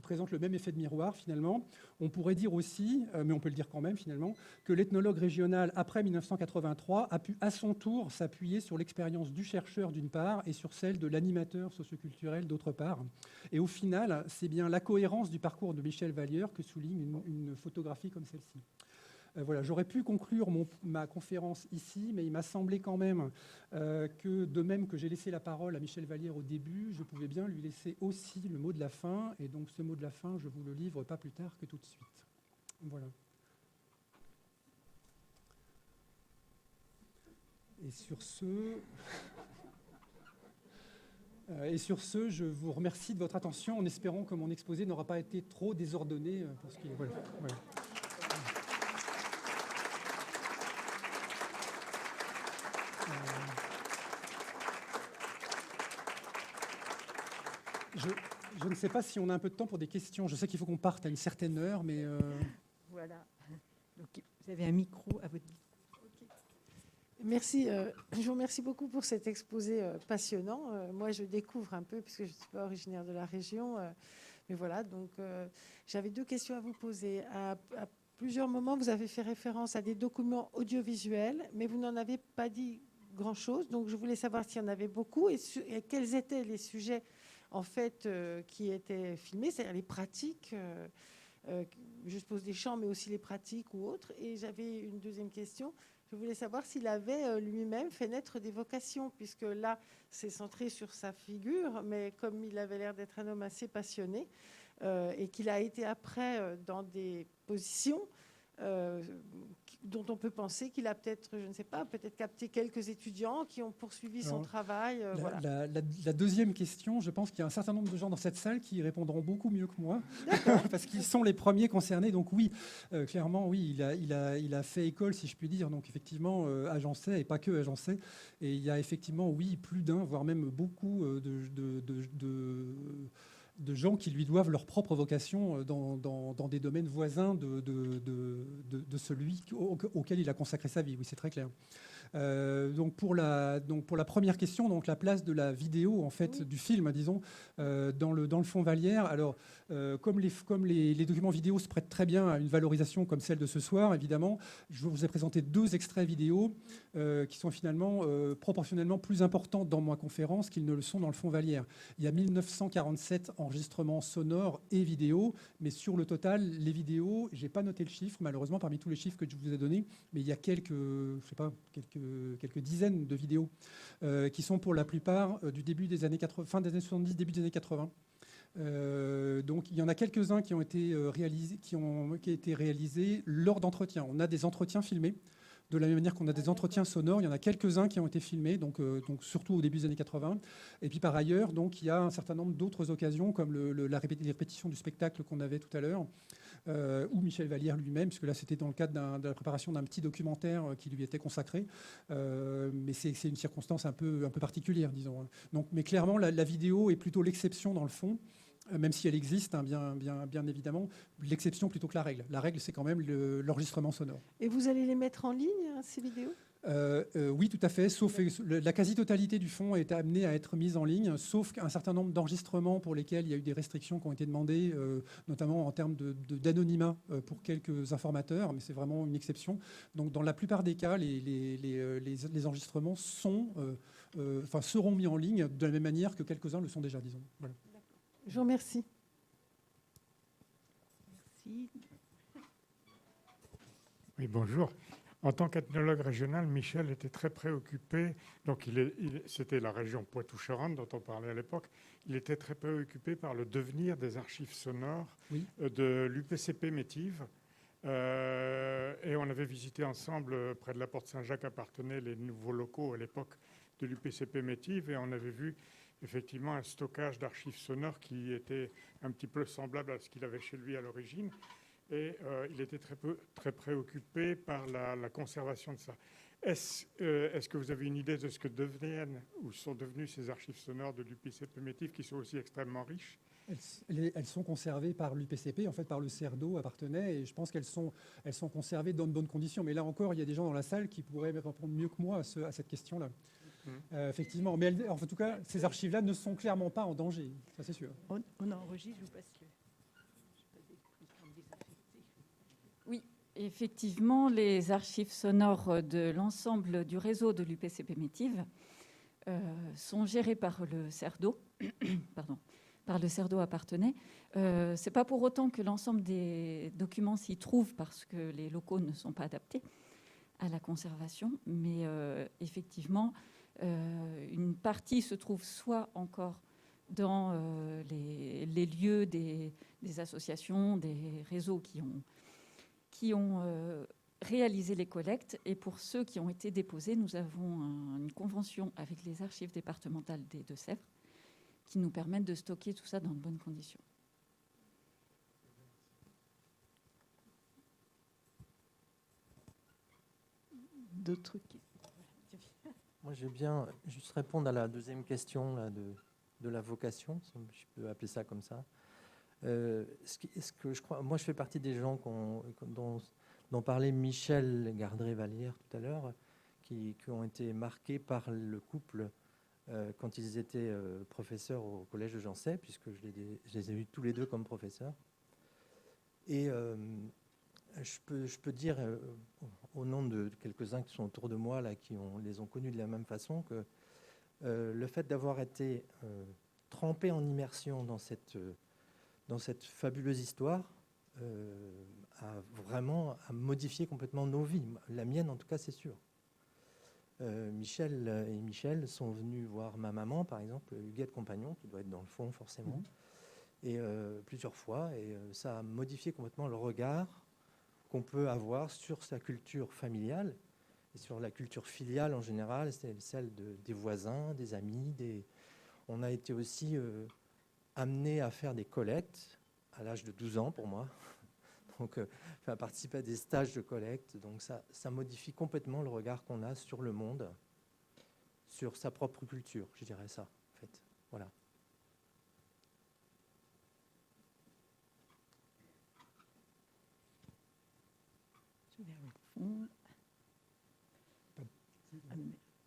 présentent le même effet de miroir, finalement, on pourrait dire aussi, mais on peut le dire quand même finalement, que l'ethnologue régional, après 1983, a pu à son tour s'appuyer sur l'expérience du chercheur d'une part et sur celle de l'animateur socioculturel d'autre part. Et au final, c'est bien la cohérence du parcours de Michel Vallière que souligne une photographie comme celle-ci. Voilà, j'aurais pu conclure ma conférence ici, mais il m'a semblé quand même que, de même que j'ai laissé la parole à Michel Vallière au début, je pouvais bien lui laisser aussi le mot de la fin. Et donc, ce mot de la fin, je vous le livre pas plus tard que tout de suite. Voilà. Et sur ce, je vous remercie de votre attention en espérant que mon exposé n'aura pas été trop désordonné. Parce que, voilà. Je ne sais pas si on a un peu de temps pour des questions. Je sais qu'il faut qu'on parte à une certaine heure, mais... Voilà. Donc, vous avez un micro à votre disposition. Merci. Je vous remercie beaucoup pour cet exposé passionnant. Moi, je découvre un peu, puisque je ne suis pas originaire de la région. Mais voilà, donc j'avais 2 questions à vous poser. À plusieurs moments, vous avez fait référence à des documents audiovisuels, mais vous n'en avez pas dit grand-chose. Donc, je voulais savoir s'il y en avait beaucoup et quels étaient les sujets en fait, qui étaient filmés, c'est-à-dire les pratiques. Je pose des chants, mais aussi les pratiques ou autres. Et j'avais une deuxième question. Je voulais savoir s'il avait lui-même fait naître des vocations, puisque là, c'est centré sur sa figure, mais comme il avait l'air d'être un homme assez passionné, et qu'il a été après dans des positions dont on peut penser qu'il a peut-être, je ne sais pas, peut-être capté quelques étudiants qui ont poursuivi son travail. Voilà. La deuxième question, je pense qu'il y a un certain nombre de gens dans cette salle qui répondront beaucoup mieux que moi, parce qu'ils sont les premiers concernés. Donc oui, clairement, oui, il a fait école, si je puis dire. Donc effectivement, agencé, et pas que agencé. Et il y a effectivement, oui, plus d'un, voire même beaucoup de gens qui lui doivent leur propre vocation dans des domaines voisins de celui auquel il a consacré sa vie. Oui, c'est très clair. Donc pour la première question, donc la place de la vidéo, en fait, du film, disons, dans le fonds Vallière. Alors, comme les documents vidéo se prêtent très bien à une valorisation comme celle de ce soir, évidemment, je vous ai présenté 2 extraits vidéo qui sont finalement proportionnellement plus importants dans ma conférence qu'ils ne le sont dans le fonds Vallière. Il y a 1947 enregistrements sonores et vidéo, mais sur le total, les vidéos, j'ai pas noté le chiffre, malheureusement, parmi tous les chiffres que je vous ai donnés, mais il y a quelques dizaines de vidéos qui sont pour la plupart du début des années 80, fin des années 70, début des années 80. Donc il y en a quelques-uns qui ont été réalisés lors d'entretiens. On a des entretiens filmés. De la même manière qu'on a des entretiens sonores, il y en a quelques-uns qui ont été filmés, donc surtout au début des années 80. Et puis par ailleurs, donc, il y a un certain nombre d'autres occasions, comme les répétitions du spectacle qu'on avait tout à l'heure, ou Michel Vallière lui-même, puisque là c'était dans le cadre de la préparation d'un petit documentaire qui lui était consacré. Mais c'est une circonstance un peu particulière, disons. Donc, mais clairement, la vidéo est plutôt l'exception dans le fond. Même si elle existe, hein, bien évidemment, l'exception plutôt que la règle. La règle, c'est quand même l'enregistrement sonore. Et vous allez les mettre en ligne, ces vidéos ? Oui, tout à fait. Sauf la quasi-totalité du fonds est amenée à être mise en ligne, sauf qu'un certain nombre d'enregistrements pour lesquels il y a eu des restrictions qui ont été demandées, notamment en termes d'anonymat pour quelques informateurs, mais c'est vraiment une exception. Donc, dans la plupart des cas, les enregistrements seront mis en ligne de la même manière que quelques-uns le sont déjà, disons. Voilà. Je vous remercie. Merci. Oui, bonjour. En tant qu'ethnologue régional, Michel était très préoccupé. Donc, c'était la région Poitou-Charentes dont on parlait à l'époque. Il était très préoccupé par le devenir des archives sonores de l'UPCP Métive. Et on avait visité ensemble, près de la Porte Saint-Jacques, appartenaient les nouveaux locaux à l'époque de l'UPCP Métive. Et on avait vu effectivement un stockage d'archives sonores qui était un petit peu semblable à ce qu'il avait chez lui à l'origine. Et il était très préoccupé par la conservation de ça. Est-ce que vous avez une idée de ce que deviennent ou sont devenues ces archives sonores de l'UPCP Métive qui sont aussi extrêmement riches ? Elles sont conservées par l'UPCP, en fait par le CERDO appartenait, et je pense qu'elles sont conservées dans de bonnes conditions. Mais là encore, il y a des gens dans la salle qui pourraient répondre mieux que moi à cette question-là. Effectivement, mais en tout cas, ces archives-là ne sont clairement pas en danger, ça c'est sûr. On enregistre, je vous passe le... Oui, effectivement, les archives sonores de l'ensemble du réseau de l'UPCP Métive sont gérées par le CERDO, pardon, par le CERDO appartenait. Ce n'est pas pour autant que l'ensemble des documents s'y trouvent parce que les locaux ne sont pas adaptés à la conservation, mais effectivement, une partie se trouve soit encore dans les lieux des associations, des réseaux qui ont réalisé les collectes. Et pour ceux qui ont été déposés, nous avons une convention avec les archives départementales des Deux-Sèvres qui nous permettent de stocker tout ça dans de bonnes conditions. D'autres trucs. Moi, je vais bien juste répondre à la deuxième question là, de la vocation, si je peux appeler ça comme ça. Ce que je crois, moi, je fais partie des gens dont parlait Michel Gardré-Vallière tout à l'heure, qui ont été marqués par le couple quand ils étaient professeurs au collège de Jancet, puisque je les ai eus tous les deux comme professeurs. Et je peux dire, au nom de quelques-uns qui sont autour de moi, là, qui les ont connus de la même façon, que le fait d'avoir été trempé en immersion dans cette fabuleuse histoire a vraiment modifié complètement nos vies. La mienne, en tout cas, c'est sûr. Michel et Michel sont venus voir ma maman, par exemple, Huguette Compagnon, qui doit être dans le fond, forcément, et plusieurs fois. Et ça a modifié complètement le regard qu'on peut avoir sur sa culture familiale et sur la culture filiale en général, celle des voisins, des amis. On a été aussi amené à faire des collectes à l'âge de 12 ans pour moi, donc à participer à des stages de collecte. Donc ça modifie complètement le regard qu'on a sur le monde, sur sa propre culture, je dirais ça, en fait. Voilà. Je vais au fond.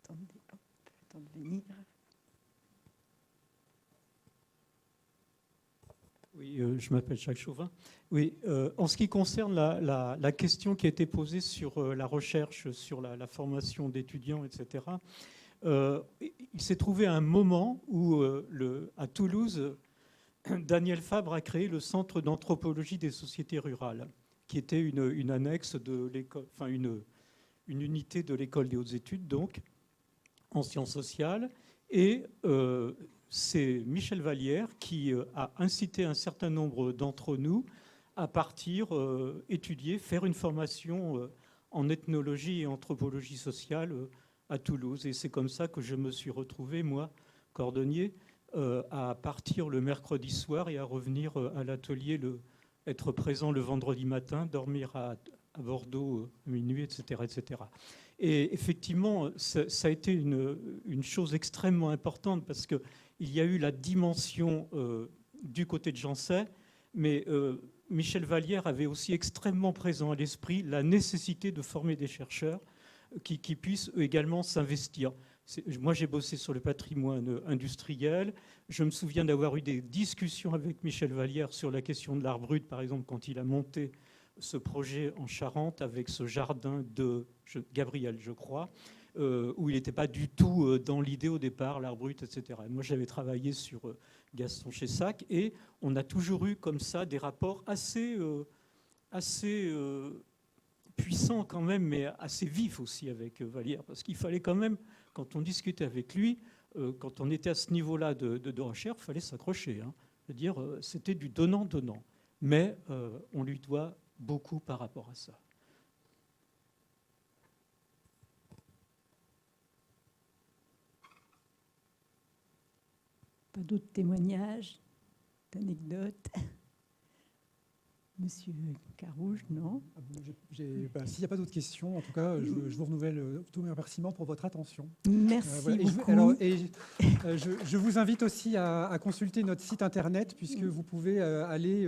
Attendez, hop, attends de venir. Oui, je m'appelle Jacques Chauvin. Oui, en ce qui concerne la question qui a été posée sur la recherche, sur la formation d'étudiants, etc., il s'est trouvé un moment où, à Toulouse, Daniel Fabre a créé le Centre d'anthropologie des sociétés rurales, qui était une annexe de l'école, enfin une unité de l'école des hautes études, donc, en sciences sociales. Et c'est Michel Vallière qui a incité un certain nombre d'entre nous à partir étudier, faire une formation en ethnologie et anthropologie sociale à Toulouse. Et c'est comme ça que je me suis retrouvé, moi, cordonnier, à partir le mercredi soir et à revenir à l'atelier, être présent le vendredi matin, dormir à Bordeaux minuit, etc., etc. Et effectivement, ça a été une chose extrêmement importante parce qu'il y a eu la dimension du côté de Jancet, mais Michel Vallière avait aussi extrêmement présent à l'esprit la nécessité de former des chercheurs qui puissent également s'investir. Moi, j'ai bossé sur le patrimoine industriel. Je me souviens d'avoir eu des discussions avec Michel Vallière sur la question de l'art brut, par exemple, quand il a monté ce projet en Charente avec ce jardin de Gabriel, je crois, où il n'était pas du tout dans l'idée au départ, l'art brut, etc. Et moi, j'avais travaillé sur Gaston Chessac et on a toujours eu comme ça des rapports assez puissants quand même, mais assez vifs aussi avec Vallière, parce qu'il fallait quand même, quand on discutait avec lui, quand on était à ce niveau-là de recherche, il fallait s'accrocher. Hein. C'est-à-dire, c'était du donnant-donnant. Mais on lui doit beaucoup par rapport à ça. Pas d'autres témoignages, d'anecdotes? Monsieur Carouge, non? S'il n'y a pas d'autres questions, en tout cas, je vous renouvelle tous mes remerciements pour votre attention. Merci beaucoup. Je vous invite aussi à consulter notre site internet, puisque vous pouvez aller...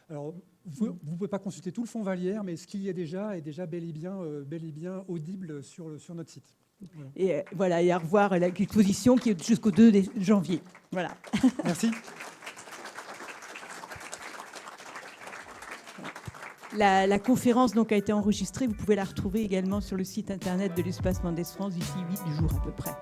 alors, vous ne pouvez pas consulter tout le fonds Vallière, mais ce qu'il y a déjà est déjà bel et bien audible sur notre site. Voilà. Et voilà, et à revoir l'exposition qui est jusqu'au 2 janvier. Voilà. Merci. La conférence donc a été enregistrée. Vous pouvez la retrouver également sur le site internet de l'Espace Mendès France d'ici 8 jours à peu près.